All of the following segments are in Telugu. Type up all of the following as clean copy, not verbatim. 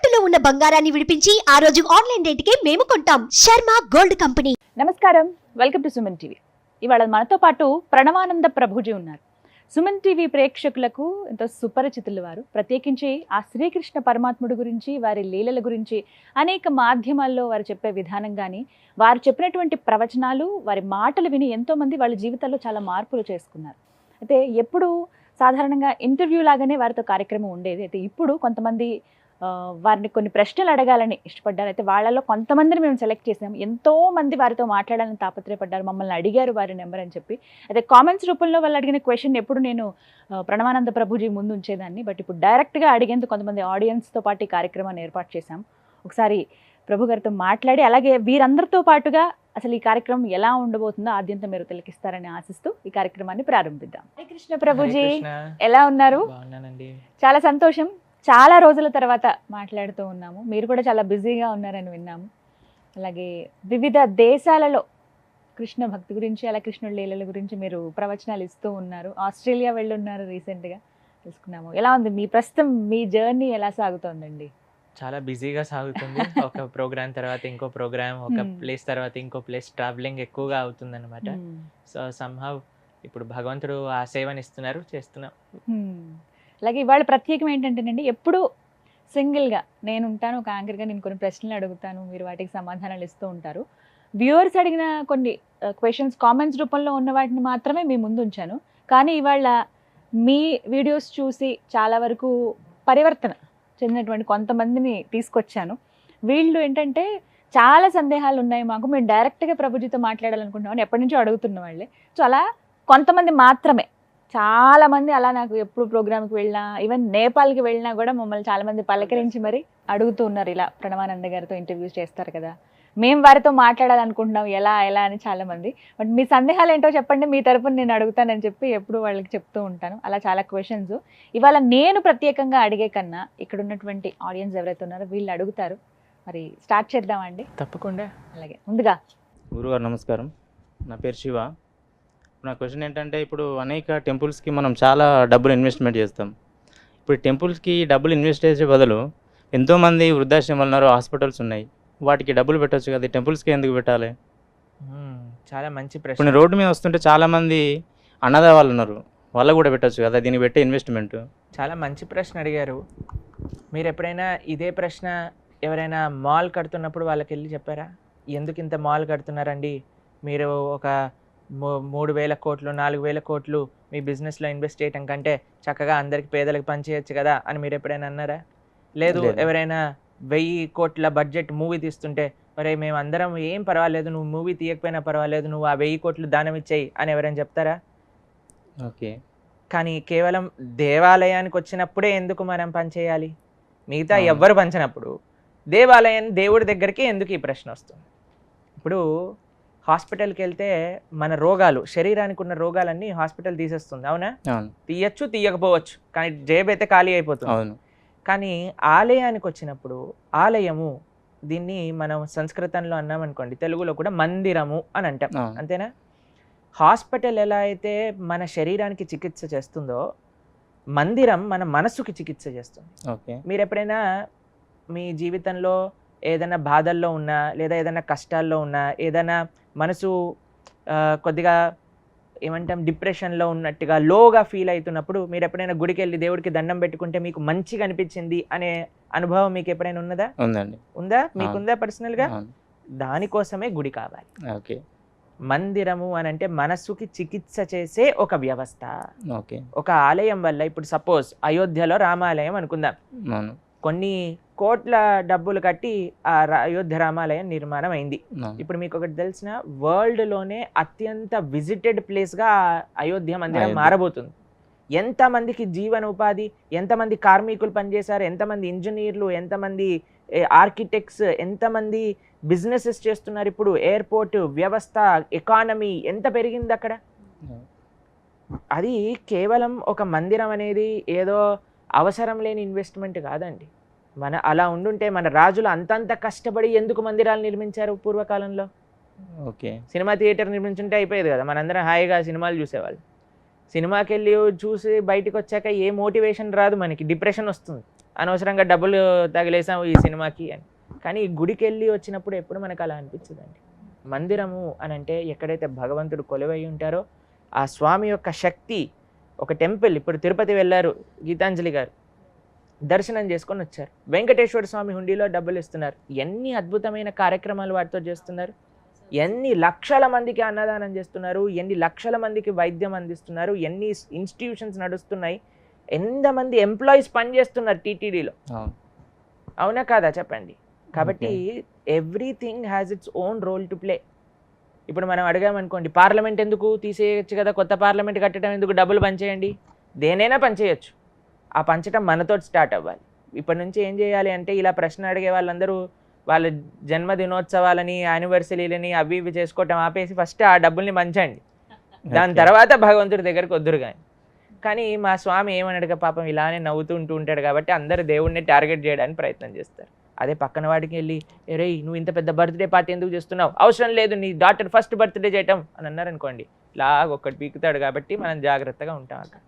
తాకట్టులో ఉన్న బంగారాన్ని విడిపించి ఆ రోజు ఆన్లైన్ రేటుకే మేము కొంటాం. Sharma gold company. నమస్కారం, వెల్కమ్ టు సుమన్ టీవీ. ఇవాళ మనతో పాటు ప్రణవానంద ప్రభుజీ ఉన్నారు. సుమన్ టీవీ ప్రేక్షకులకు ఎంతో సుపరిచితులు వారు. ప్రత్యేకించి ఆ శ్రీకృష్ణ పరమాత్ముడి గురించి, వారి లీలల గురించి అనేక మాధ్యమాల్లో వారు చెప్పే విధానం కానీ, వారు చెప్పినటువంటి ప్రవచనాలు, వారి మాటలు విని ఎంతోమంది వాళ్ళ జీవితాల్లో చాలా మార్పులు చేసుకున్నారు. అయితే ఎప్పుడు సాధారణంగా ఇంటర్వ్యూ లాగానే వారితో కార్యక్రమం ఉండేది. అయితే ఇప్పుడు కొంతమంది వారిని కొన్ని ప్రశ్నలు అడగాలని ఇష్టపడ్డారు. అయితే వాళ్ళలో కొంతమందిని మేము సెలెక్ట్ చేసాం. ఎంతో మంది వారితో మాట్లాడాలని తాపత్రయపడ్డారు, మమ్మల్ని అడిగారు వారి నెంబర్ అని చెప్పి. అయితే కామెంట్స్ రూపంలో వాళ్ళు అడిగిన క్వశ్చన్ ఎప్పుడు నేను ప్రణవానంద ప్రభుజీ ముందు ఉంచేదాన్ని. బట్ ఇప్పుడు డైరెక్ట్గా అడిగేందుకు కొంతమంది ఆడియన్స్తో పాటు ఈ కార్యక్రమాన్ని ఏర్పాటు చేశాం. ఒకసారి ప్రభు గారితో మాట్లాడి, అలాగే వీరందరితో పాటుగా అసలు ఈ కార్యక్రమం ఎలా ఉండబోతుందో ఆద్యంతం మీరు తిలకిస్తారని ఆశిస్తూ ఈ కార్యక్రమాన్ని ప్రారంభిద్దాం. హరే కృష్ణ ప్రభుజీ, ఎలా ఉన్నారు? చాలా సంతోషం. చాలా రోజుల తర్వాత మాట్లాడుతూ ఉన్నాము. మీరు కూడా చాలా బిజీగా ఉన్నారని విన్నాము. అలాగే వివిధ దేశాలలో కృష్ణ భక్తి గురించి, అలా కృష్ణుడి లీలల గురించి మీరు ప్రవచనాలు ఇస్తూ ఉన్నారు. ఆస్ట్రేలియా వెళ్ళి ఉన్నారు రీసెంట్గా, తెలుసుకున్నాము. ఎలా ఉంది మీ ప్రస్తుతం మీ జర్నీ, ఎలా సాగుతోందండి? చాలా బిజీగా సాగుతుంది. ఒక ప్రోగ్రామ్ తర్వాత ఇంకో ప్రోగ్రామ్, ఒక ప్లేస్ తర్వాత ఇంకో ప్లేస్, ట్రావెలింగ్ ఎక్కువగా అవుతుంది అనమాట. సో సమ్హౌ ఇప్పుడు భగవంతుడు ఆ సేవని ఇస్తున్నారు, చేస్తున్నాం. అలాగే ఇవాళ ప్రత్యేకం ఏంటంటేనండి, ఎప్పుడు సింగిల్గా నేను ఉంటాను, ఒక యాంకర్గా నేను కొన్ని ప్రశ్నలు అడుగుతాను, మీరు వాటికి సమాధానాలు ఇస్తూ ఉంటారు. వ్యూవర్స్ అడిగిన కొన్ని క్వశ్చన్స్ కామెంట్స్ రూపంలో ఉన్న వాటిని మాత్రమే మీ ముందు ఉంచాను. కానీ ఇవాళ మీ వీడియోస్ చూసి చాలా వరకు పరివర్తన చెందినటువంటి కొంతమందిని తీసుకొచ్చాను. వీళ్ళు ఏంటంటే చాలా సందేహాలు ఉన్నాయి మాకు, మేము డైరెక్ట్గా ప్రభుజీతో మాట్లాడాలనుకుంటున్నామని ఎప్పటి నుంచో అడుగుతున్న వాళ్ళే. సో అలా కొంతమంది మాత్రమే, చాలామంది అలా నాకు ఎప్పుడు ప్రోగ్రామ్కి వెళ్ళినా, ఈవెన్ నేపాల్కి వెళ్ళినా కూడా మమ్మల్ని చాలామంది పలకరించి మరి అడుగుతూ ఉన్నారు, ఇలా ప్రణవానంద గారితో ఇంటర్వ్యూస్ చేస్తారు కదా, మేము వారితో మాట్లాడాలనుకుంటున్నాం, ఎలా అని చాలామంది. బట్ మీ సందేహాలు ఏంటో చెప్పండి, మీ తరపున నేను అడుగుతానని చెప్పి ఎప్పుడు వాళ్ళకి చెప్తూ ఉంటాను. అలా చాలా క్వశ్చన్స్ ఇవాళ నేను ప్రత్యేకంగా అడిగే కన్నా ఇక్కడ ఉన్నటువంటి ఆడియన్స్ ఎవరైతే ఉన్నారో వీళ్ళు అడుగుతారు. మరి స్టార్ట్ చేద్దామండి? తప్పకుండా. అలాగే, ముందుగా గురుగారు నమస్కారం, నా పేరు శివ. నా క్వశ్చన్ ఏంటంటే, ఇప్పుడు అనేక టెంపుల్స్కి మనం చాలా డబ్బులు ఇన్వెస్ట్మెంట్ చేస్తాం. ఇప్పుడు టెంపుల్స్కి డబ్బులు ఇన్వెస్ట్ చేసే బదులు ఎంతోమంది వృద్ధాశ్రమాలు ఉన్నారు, హాస్పిటల్స్ ఉన్నాయి, వాటికి డబ్బులు పెట్టవచ్చు కదా, టెంపుల్స్కి ఎందుకు పెట్టాలి? చాలా మంచి ప్రశ్న. ఇప్పుడు రోడ్డు మీద వస్తుంటే చాలామంది అన్నదా వాళ్ళు ఉన్నారు, వాళ్ళకు కూడా పెట్టచ్చు కదా, దీనికి పెట్టే ఇన్వెస్ట్మెంట్. చాలా మంచి ప్రశ్న అడిగారు. మీరు ఎప్పుడైనా ఇదే ప్రశ్న ఎవరైనా మాల్ కడుతున్నప్పుడు వాళ్ళకి వెళ్ళి చెప్పారా? ఎందుకు ఇంత మాల్ కడుతున్నారండి, మీరు ఒక 3,000 కోట్లు 4,000 కోట్లు మీ బిజినెస్లో ఇన్వెస్ట్ చేయటం కంటే చక్కగా అందరికి పేదలకు పనిచేయచ్చు కదా అని మీరు ఎప్పుడైనా అన్నారా? లేదు. ఎవరైనా 1,000 కోట్ల బడ్జెట్ మూవీ తీస్తుంటే, మరి మేము అందరం ఏం పర్వాలేదు, నువ్వు మూవీ తీయకపోయినా పర్వాలేదు, నువ్వు ఆ 1,000 కోట్లు దానం ఇచ్చేయి అని ఎవరైనా చెప్తారా? ఓకే. కానీ కేవలం దేవాలయానికి వచ్చినప్పుడే ఎందుకు మనం పనిచేయాలి? మిగతా ఎవ్వరు పంచినప్పుడు దేవాలయం దేవుడి దగ్గరికి ఎందుకు ఈ ప్రశ్న వస్తుంది? ఇప్పుడు హాస్పిటల్కి వెళ్తే మన రోగాలు, శరీరానికి ఉన్న రోగాలన్నీ హాస్పిటల్ తీసేస్తుంది, అవునా? తీయచ్చు, తీయకపోవచ్చు, కానీ జేబు అయితే ఖాళీ అయిపోతుంది. అవును. కానీ ఆలయానికి వచ్చినప్పుడు, ఆలయము దీన్ని మనం సంస్కృతంలో అన్నామనుకోండి, తెలుగులో కూడా మందిరము అని అంటాం, అంతేనా? హాస్పిటల్ ఎలా అయితే మన శరీరానికి చికిత్స చేస్తుందో, మందిరం మన మనసుకి చికిత్స చేస్తుంది. ఓకే. మీరు ఎప్పుడైనా మీ జీవితంలో ఏదైనా బాధల్లో ఉన్నా, లేదా ఏదైనా కష్టాల్లో ఉన్నా, ఏదైనా మనసు కొద్దిగా ఏమంటాం డిప్రెషన్లో ఉన్నట్టుగా లోగా ఫీల్ అవుతున్నప్పుడు మీరు ఎప్పుడైనా గుడికి వెళ్ళి దేవుడికి దండం పెట్టుకుంటే మీకు మంచిగా అనిపించింది అనే అనుభవం మీకు ఎప్పుడైనా ఉన్నదా? ఉందండి. ఉందా? మీకుందా పర్సనల్గా? దానికోసమే గుడి కావాలి. ఓకే. మందిరము అని అంటే మనస్సుకి చికిత్స చేసే ఒక వ్యవస్థ. ఓకే. ఒక ఆలయం వల్ల, ఇప్పుడు సపోజ్ అయోధ్యలో రామాలయం అనుకుందాం, కొన్ని కోట్ల డబ్బులు కట్టి ఆ అయోధ్య రామాలయం నిర్మాణం అయింది. ఇప్పుడు మీకు ఒకటి తెలిసిన, వరల్డ్లోనే అత్యంత విజిటెడ్ ప్లేస్గా అయోధ్య మందిరం మారబోతుంది. ఎంతమందికి జీవన ఉపాధి, ఎంతమంది కార్మికులు పనిచేశారు, ఎంతమంది ఇంజనీర్లు, ఎంతమంది ఆర్కిటెక్ట్స్, ఎంతమంది బిజినెసెస్ చేస్తున్నారు. ఇప్పుడు ఎయిర్పోర్ట్ వ్యవస్థ, ఎకానమీ ఎంత పెరిగింది అక్కడ. అది కేవలం ఒక మందిరం అనేది ఏదో అవసరం లేని ఇన్వెస్ట్మెంట్ కాదండి. మన అలా ఉండుంటే మన రాజులు అంతంత కష్టపడి ఎందుకు మందిరాలు నిర్మించారు పూర్వకాలంలో? ఓకే. సినిమా థియేటర్ నిర్మించుంటే అయిపోయేది కదా, మనందరం హాయిగా సినిమాలు చూసేవాళ్ళు. సినిమాకి వెళ్ళి చూసి బయటకు వచ్చాక ఏ మోటివేషన్ రాదు, మనకి డిప్రెషన్ వస్తుంది. అనవసరంగా డబ్బులు తగిలేసాం ఈ సినిమాకి అని. కానీ గుడికి వెళ్ళి వచ్చినప్పుడు ఎప్పుడు మనకు అలా అనిపించదండి. మందిరము అని అంటే ఎక్కడైతే భగవంతుడు కొలువై ఉంటారో ఆ స్వామి యొక్క శక్తి, ఒక టెంపుల్. ఇప్పుడు తిరుపతి వెళ్ళారు గీతాంజలి గారు, దర్శనం చేసుకొని వచ్చారు. వెంకటేశ్వర స్వామి హుండీలో డబ్బులు ఇస్తున్నారు. ఎన్ని అద్భుతమైన కార్యక్రమాలు వాటితో చేస్తున్నారు, ఎన్ని లక్షల మందికి అన్నదానం చేస్తున్నారు, ఎన్ని లక్షల మందికి వైద్యం అందిస్తున్నారు, ఎన్ని ఇన్స్టిట్యూషన్స్ నడుస్తున్నాయి, ఎంతమంది ఎంప్లాయీస్ పనిచేస్తున్నారు టీటీడీలో. అవునా కాదా చెప్పండి. కాబట్టి everything has its own role to play. ఇప్పుడు మనం అడిగామనుకోండి, పార్లమెంట్ ఎందుకు తీసేయచ్చు కదా, కొత్త పార్లమెంట్ కట్టడం ఎందుకు, డబ్బులు పంచేయండి. దేనైనా పంచేయచ్చు, ఆ పంచడం మనతో స్టార్ట్ అవ్వాలి. ఇప్పటి నుంచి ఏం చేయాలి అంటే, ఇలా ప్రశ్న అడిగే వాళ్ళందరూ వాళ్ళ జన్మదినోత్సవాలని యానివర్సరీలని అవి ఇవి చేసుకోవటం ఆపేసి ఫస్ట్ ఆ డబ్బుల్ని పంచండి, దాని తర్వాత భగవంతుడి దగ్గరికి వద్దురు. కానీ మా స్వామి ఏమన్నాడుగా పాపం, ఇలానే నవ్వుతుంటూ ఉంటాడు కాబట్టి అందరూ దేవుడిని టార్గెట్ చేయడానికి ప్రయత్నం చేస్తారు. అదే పక్కన వాడికి వెళ్ళి, రే నువ్వు ఇంత పెద్ద బర్త్డే పార్టీ ఎందుకు చేస్తున్నావు, అవసరం లేదు, నీ డాటర్ ఫస్ట్ బర్త్డే చేయటం అని అన్నారనుకోండి, లాగా ఒక్కటి పీకుతాడు. కాబట్టి మనం జాగ్రత్తగా ఉంటాం అక్కడ.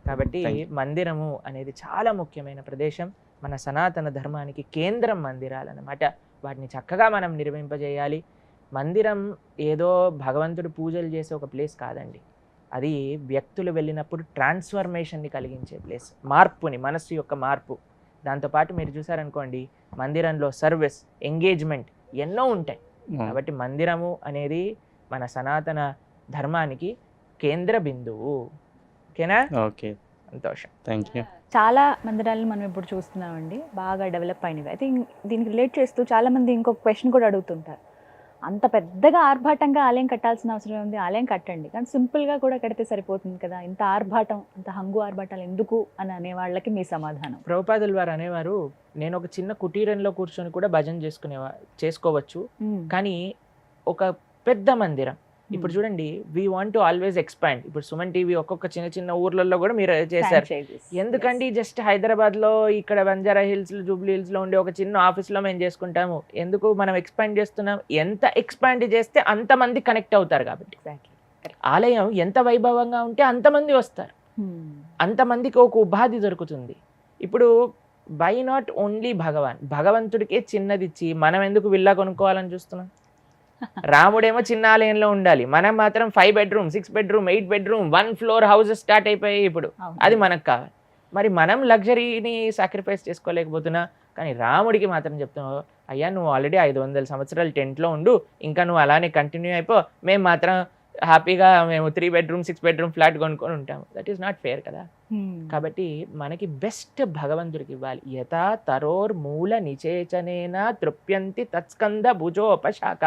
కాబట్టి మందిరము అనేది చాలా ముఖ్యమైన ప్రదేశం. మన సనాతన ధర్మానికి కేంద్రం మందిరాలు అన్నమాట. వాటిని చక్కగా మనం నిర్మింపజేయాలి. మందిరం ఏదో భగవంతుడు పూజలు చేసే ఒక ప్లేస్ కాదండి. అది వ్యక్తులు వెళ్ళినప్పుడు ట్రాన్స్ఫర్మేషన్ని కలిగించే ప్లేస్, మార్పుని, మనస్సు యొక్క మార్పు. దాంతోపాటు మీరు చూసారనుకోండి, మందిరంలో సర్వీస్, ఎంగేజ్మెంట్ ఎన్నో ఉంటాయి. కాబట్టి మందిరము అనేది మన సనాతన ధర్మానికి కేంద్ర బిందువు. ఓకేనా? ఓకే, సంతోషం, థ్యాంక్ యూ. చాలా మందిరాలను మనం ఇప్పుడు చూస్తున్నామండి, బాగా డెవలప్ అయినవి. అయితే దీనికి రిలేట్ చేస్తూ చాలామంది ఇంకొక క్వశ్చన్ కూడా అడుగుతుంటారు, అంత పెద్దగా ఆర్భాటంగా ఆలయం కట్టాల్సిన అవసరం ఉంది, ఆలయం కట్టండి కానీ సింపుల్గా కూడా కడితే సరిపోతుంది కదా, ఇంత ఆర్భాటం, అంత హంగు ఆర్భాటాలు ఎందుకు అని అనే వాళ్ళకి మీ సమాధానం? ప్రభుపాదుల వారు అనేవారు, నేను ఒక చిన్న కుటీరంలో కూర్చొని కూడా భజన చేసుకోవచ్చు, కానీ ఒక పెద్ద మందిరం. ఇప్పుడు చూడండి, we want to always expand. ఇప్పుడు సుమన్ టీవీ ఒక్కొక్క చిన్న చిన్న ఊర్లలో కూడా మీరు చేశారు. ఎందుకండి జస్ట్ హైదరాబాద్లో, ఇక్కడ బంజారా హిల్స్, జూబ్లీ హిల్స్లో ఉండే ఒక చిన్న ఆఫీస్లో మేము చేసుకుంటాము, ఎందుకు మనం ఎక్స్పాండ్ చేస్తున్నాం? ఎంత ఎక్స్పాండ్ చేస్తే అంతమంది కనెక్ట్ అవుతారు. కాబట్టి ఆలయం ఎంత వైభవంగా ఉంటే అంతమంది వస్తారు, అంతమందికి ఒక ఉపాధి దొరుకుతుంది. ఇప్పుడు బై నాట్ ఓన్లీ భగవంతుడికే చిన్నది ఇచ్చి మనం ఎందుకు విల్లా కొనుక్కోవాలని చూస్తున్నాం? రాముడేమో చిన్న ఆలయంలో ఉండాలి, మనం మాత్రం 5 bedroom 6 bedroom 8 bedroom 1 floor houses start అయిపోయాయి ఇప్పుడు. అది మనకు కావాలి. మరి మనం లగ్జరీని సాక్రిఫైస్ చేసుకోలేకపోతున్నా, కానీ రాముడికి మాత్రం చెప్తున్నావు, అయ్యా నువ్వు ఆల్రెడీ 500 సంవత్సరాలు టెంట్లో ఉండు, ఇంకా నువ్వు అలానే కంటిన్యూ అయిపో, మేము మాత్రం హ్యాపీగా మేము 3 bedroom 6 bedroom ఫ్లాట్ కొనుక్కొని ఉంటాము. దట్ ఈస్ నాట్ ఫేర్ కదా. కాబట్టి మనకి బెస్ట్ భగవంతుడికి ఇవ్వాలి. యథా తరోర్ మూల నిచేచనేన తృప్యంతి తత్స్కంద భుజోపశాఖ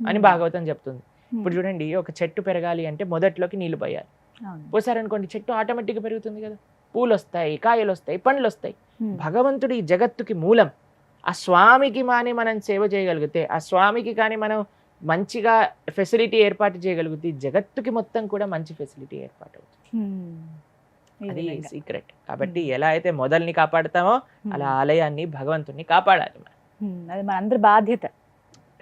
అని భాగవతం చెప్తుంది. ఇప్పుడు చూడండి, ఒక చెట్టు పెరగాలి అంటే మొదట్లోకి నీళ్లు పోయాలి. పోసారనుకోండి, చెట్టు ఆటోమేటిక్గా పెరుగుతుంది కదా, పూలు వస్తాయి, కాయలు వస్తాయి, పండ్లు వస్తాయి. భగవంతుడు ఈ జగత్తుకి మూలం. ఆ స్వామికి మనం సేవ చేయగలిగితే, ఆ స్వామికి కానీ మనం మంచిగా ఫెసిలిటీ ఏర్పాటు చేయగలిగితే, జగత్తుకి మొత్తం కూడా మంచి ఫెసిలిటీ ఏర్పాటు అవుతుంది. అది సీక్రెట్. కాబట్టి ఎలా అయితే మొదల్ని కాపాడుతామో అలా ఆలయాన్ని, భగవంతుడిని కాపాడాలి. అది మన అందరి బాధ్యత.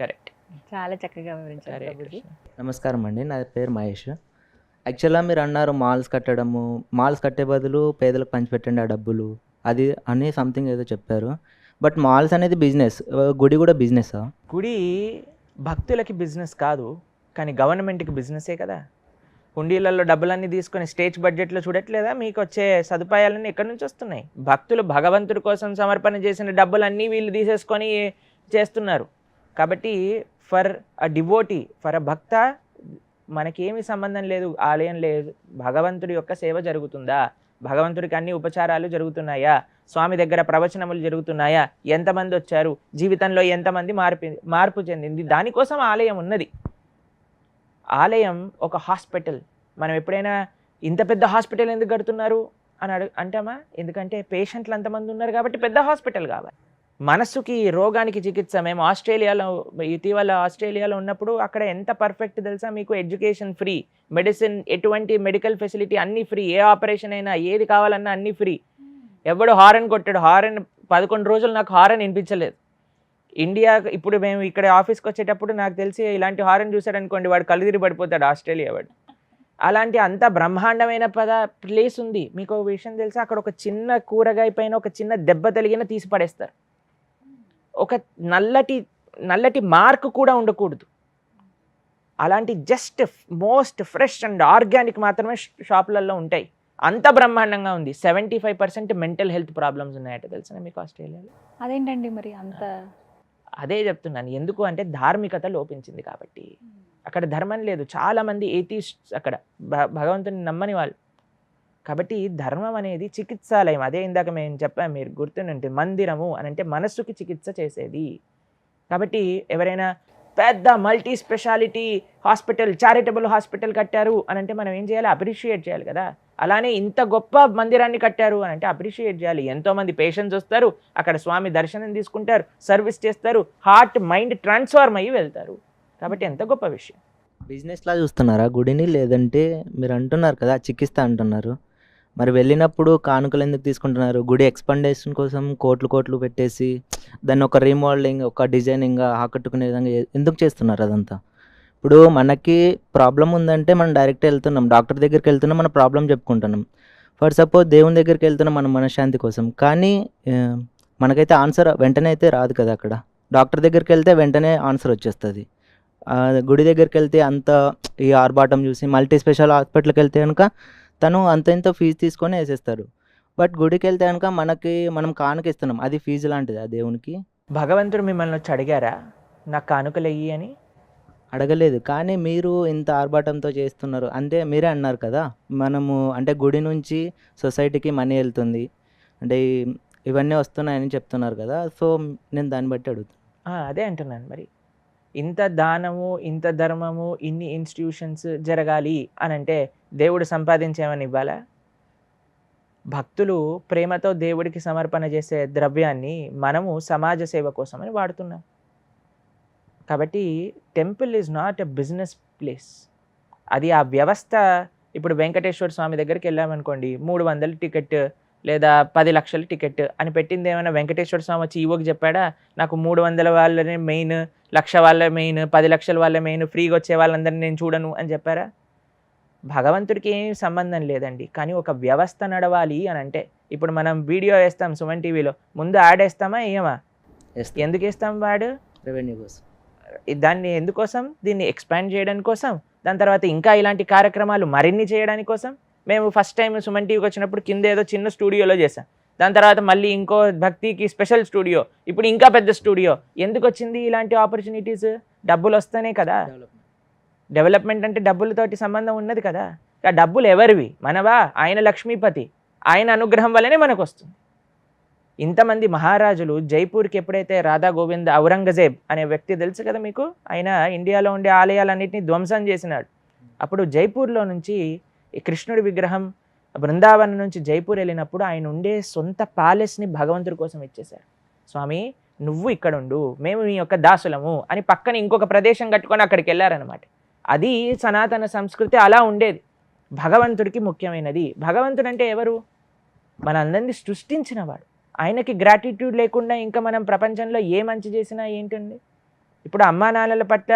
కరెక్ట్. చాలా చక్కగా వివరించారు. నమస్కారం అండి, నా పేరు మహేష్. యాక్చువల్గా మీరు అన్నారు మాల్స్ కట్టడము, మాల్స్ కట్టే బదులు పేదలకు పంచిపెట్టండి ఆ డబ్బులు, అది అని సంథింగ్ ఏదో చెప్పారు. బట్ మాల్స్ అనేది బిజినెస్, గుడి కూడా బిజినెస్. గుడి భక్తులకి బిజినెస్ కాదు, కానీ గవర్నమెంట్కి బిజినెసే కదా. హుండీలలో డబ్బులన్నీ తీసుకొని స్టేట్ బడ్జెట్లో చూడట్లేదా? మీకు వచ్చే సదుపాయాలన్నీ ఎక్కడి నుంచి వస్తున్నాయి? భక్తులు భగవంతుడి కోసం సమర్పణ చేసిన డబ్బులన్నీ వీళ్ళు తీసేసుకొని చేస్తున్నారు. కాబట్టి for a devotee, for a భక్త మనకేమి సంబంధం లేదు, ఆలయం లేదు, భగవంతుడి యొక్క సేవ జరుగుతుందా, భగవంతుడికి అన్ని ఉపచారాలు జరుగుతున్నాయా, స్వామి దగ్గర ప్రవచనములు జరుగుతున్నాయా, ఎంతమంది వచ్చారు, జీవితంలో ఎంతమంది మార్పు చెందింది, దానికోసం ఆలయం ఉన్నది. ఆలయం ఒక హాస్పిటల్. మనం ఎప్పుడైనా ఇంత పెద్ద హాస్పిటల్ ఎందుకు కడుతున్నారు అని అంటామా? ఎందుకంటే పేషెంట్లు అంతమంది ఉన్నారు కాబట్టి పెద్ద హాస్పిటల్ కావాలి. మనసుకి, రోగానికి చికిత్స. మేము ఇటీవల ఆస్ట్రేలియాలో ఉన్నప్పుడు అక్కడ ఎంత పర్ఫెక్ట్ తెలుసా మీకు? ఎడ్యుకేషన్ ఫ్రీ, మెడిసిన్, ఎటువంటి మెడికల్ ఫెసిలిటీ అన్నీ ఫ్రీ, ఏ ఆపరేషన్ అయినా ఏది కావాలన్నా అన్నీ ఫ్రీ. ఎవడు హారన్ కొట్టాడు, హారన్ 11 రోజులు నాకు హారన్ వినిపించలేదు. ఇండియా ఇప్పుడు మేము ఇక్కడ ఆఫీస్కి వచ్చేటప్పుడు నాకు తెలిసి ఇలాంటి హారన్ చూసాడు అనుకోండి, వాడు కళ్ళు తిరిగి పడిపోతాడు, ఆస్ట్రేలియా వాడు. అలాంటి అంత బ్రహ్మాండమైన ప్లేస్ ఉంది. మీకు ఒక విషయం తెలుసా, అక్కడ ఒక చిన్న కూరగాయ పైన ఒక చిన్న దెబ్బ తగిలిన తీసి పడేస్తారు. ఒక నల్లటి మార్క్ కూడా ఉండకూడదు. అలాంటి just most fresh and organic మాత్రమే షాపులలో ఉంటాయి. అంత బ్రహ్మాండంగా ఉంది. 75% మెంటల్ హెల్త్ ప్రాబ్లమ్స్ ఉన్నాయట తెలుసా మీకు ఆస్ట్రేలియాలో. అదేంటండి మరి అంత? అదే చెప్తున్నాను, ఎందుకు అంటే ధార్మికత లోపించింది కాబట్టి. అక్కడ ధర్మం లేదు. చాలామంది ఏథీస్ట్స్ అక్కడ, భగవంతుని నమ్మని వాళ్ళు. కాబట్టి ధర్మం అనేది చికిత్సాలయం. అదే ఇందాక మేము చెప్పాము, మీరు గుర్తుంటే మందిరము అని అంటే మనస్సుకి చికిత్స చేసేది. కాబట్టి ఎవరైనా పెద్ద multi speciality hospital, charitable hospital కట్టారు అని అంటే మనం ఏం చేయాలి? అప్రిషియేట్ చేయాలి కదా. అలానే ఇంత గొప్ప మందిరాన్ని కట్టారు అని అంటే అప్రిషియేట్ చేయాలి. ఎంతోమంది పేషెంట్స్ వస్తారు, అక్కడ స్వామి దర్శనం తీసుకుంటారు, సర్వీస్ చేస్తారు, హార్ట్ మైండ్ ట్రాన్స్ఫార్మ్ అయ్యి వెళ్తారు. కాబట్టి ఎంత గొప్ప విషయం. బిజినెస్లా చూస్తున్నారా గుడిని? లేదంటే మీరు అంటున్నారు కదా చికిత్స అంటున్నారు, మరి వెళ్ళినప్పుడు కానుకలు ఎందుకు తీసుకుంటున్నారు? గుడి ఎక్స్పాండేషన్ కోసం కోట్లు పెట్టేసి దాన్ని ఒక రీమోడలింగ్, ఒక డిజైనింగ్గా ఆకట్టుకునే విధంగా ఎందుకు చేస్తున్నారు అదంతా? ఇప్పుడు మనకి ప్రాబ్లం ఉందంటే మనం డైరెక్ట్ వెళ్తున్నాం, డాక్టర్ దగ్గరికి వెళ్తున్నాం, మన ప్రాబ్లం చెప్పుకుంటున్నాం. ఫర్ సపోజ్ దేవుని దగ్గరికి వెళ్తున్నాం మన మనశ్శాంతి కోసం, కానీ మనకైతే ఆన్సర్ వెంటనే అయితే రాదు కదా. అక్కడ డాక్టర్ దగ్గరికి వెళ్తే వెంటనే ఆన్సర్ వచ్చేస్తుంది. గుడి దగ్గరికి వెళ్తే అంత ఈ ఆర్భాటం చూసి, మల్టీ స్పెషల్ హాస్పిటల్కి వెళ్తే కనుక తను అంత ఇంత ఫీజు తీసుకొని వేసేస్తారు. బట్ గుడికి వెళ్తే కనుక మనం కానుక ఇస్తున్నాం, అది ఫీజు లాంటిది ఆ దేవునికి. భగవంతుడు మిమ్మల్ని వచ్చి అడిగారా నాకు కానుకలు వెయ్యి అని? అడగలేదు. కానీ మీరు ఇంత ఆర్భాటంతో చేస్తున్నారు అంటే మీరే అన్నారు కదా, మనము అంటే గుడి నుంచి సొసైటీకి మనీ వెళ్తుంది అంటే ఇవన్నీ వస్తున్నాయని చెప్తున్నారు కదా. సో నేను దాన్ని బట్టి అడుగుతాను. అదే అంటున్నాను. మరి ఇంత దానము, ఇంత ధర్మము, ఇన్ని ఇన్స్టిట్యూషన్స్ జరగాలి అని అంటే దేవుడు సంపాదించేమని ఇవ్వాలా? భక్తులు ప్రేమతో దేవుడికి సమర్పణ చేసే ద్రవ్యాన్ని మనము సమాజ సేవ కోసమని వాడుతున్నాం. కాబట్టి temple is not a business place. అది ఆ వ్యవస్థ. ఇప్పుడు వెంకటేశ్వర స్వామి దగ్గరికి వెళ్ళామనుకోండి, 300 టికెట్ లేదా 10 లక్షల టికెట్ అని పెట్టింది ఏమైనా వెంకటేశ్వర స్వామి వచ్చి ఈవోకి చెప్పాడా? నాకు 300 వాళ్ళనే మెయిన్, 1,00,000 వాళ్ళ మెయిన్, 10 లక్షల వాళ్ళ మెయిన్, ఫ్రీగా వచ్చే వాళ్ళందరినీ నేను చూడను అని చెప్పారా? భగవంతుడికి ఏం సంబంధం లేదండి. కానీ ఒక వ్యవస్థ నడవాలి అని అంటే, ఇప్పుడు మనం వీడియో వేస్తాం సుమన్ టీవీలో, ముందు యాడ్ వేస్తామా వేయమా? ఎందుకు వేస్తాం? వాడు రెవెన్యూ కోసం. దాన్ని ఎందుకోసం? దీన్ని ఎక్స్పాండ్ చేయడానికి కోసం, దాని తర్వాత ఇంకా ఇలాంటి కార్యక్రమాలు మరిన్ని చేయడానికి కోసం. మేము ఫస్ట్ టైం సుమన్ టీవీకి వచ్చినప్పుడు కింద ఏదో చిన్న స్టూడియోలో చేసాం, దాని తర్వాత మళ్ళీ ఇంకో భక్తికి స్పెషల్ స్టూడియో, ఇప్పుడు ఇంకా పెద్ద స్టూడియో. ఎందుకు వచ్చింది ఇలాంటి ఆపర్చునిటీస్? డబ్బులు వస్తేనే కదా. డెవలప్మెంట్ అంటే డబ్బులతోటి సంబంధం ఉన్నది కదా. ఆ డబ్బులు ఎవరివి? మనవా? ఆయన లక్ష్మీపతి, ఆయన అనుగ్రహం వల్లనే మనకు వస్తుంది. ఇంతమంది మహారాజులు జైపూర్కి ఎప్పుడైతే రాధా గోవింద్ ఔరంగజేబ్ అనే వ్యక్తి తెలుసు కదా మీకు, ఆయన ఇండియాలో ఉండే ఆలయాలన్నింటినీ ధ్వంసం చేసినాడు. అప్పుడు జైపూర్లో నుంచి ఈ కృష్ణుడి విగ్రహం బృందావనం నుంచి జైపూర్ వెళ్ళినప్పుడు ఆయన ఉండే సొంత ప్యాలెస్ని భగవంతుడి కోసం ఇచ్చేశారు. స్వామి నువ్వు ఇక్కడ ఉండు, మేము మీ యొక్క దాసులము అని పక్కన ఇంకొక ప్రదేశం కట్టుకొని అక్కడికి వెళ్ళారనమాట. అది సనాతన సంస్కృతి అలా ఉండేది. భగవంతుడికి ముఖ్యమైనది. భగవంతుడు అంటే ఎవరు? మనందరినీ సృష్టించినవాడు. ఆయనకి గ్రాటిట్యూడ్ లేకుండా ఇంకా మనం ప్రపంచంలో ఏ మంచి చేసినా ఏంటండి? ఇప్పుడు అమ్మా నాన్నల పట్ల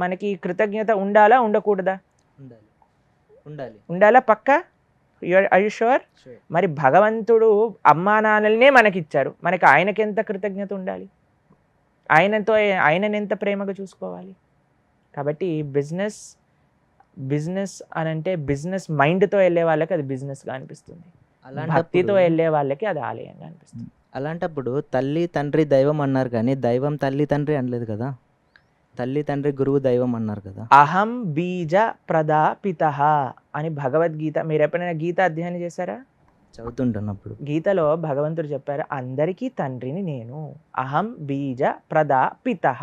మనకి కృతజ్ఞత ఉండాలా ఉండకూడదా? ఉండాలా పక్కా. Are you sure? మరి భగవంతుడు అమ్మా నాన్నలనే మనకిచ్చారు, మనకి ఆయనకి ఎంత కృతజ్ఞత ఉండాలి? ఆయనని ఎంత ప్రేమగా చూసుకోవాలి? కాబట్టి బిజినెస్ అని అంటే బిజినెస్ మైండ్తో వెళ్ళే వాళ్ళకి అది బిజినెస్గా అనిపిస్తుంది, భక్తితో వెళ్ళే వాళ్ళకి అది ఆలయంగా అనిపిస్తుంది. అలాంటప్పుడు తల్లి తండ్రి దైవం అన్నారు, కానీ దైవం తల్లి తండ్రి అనలేదు కదా. తల్లి తండ్రి గురువు దైవం అన్నారు కదా. అహం బీజ ప్రదాపితః అని భగవద్గీత. మీరు ఎప్పుడైనా గీత అధ్యయనం చేశారా? చదువుతుంటున్నప్పుడు గీతలో భగవంతుడు చెప్పారు, అందరికీ తండ్రిని నేను. అహం బీజ ప్రదాపితః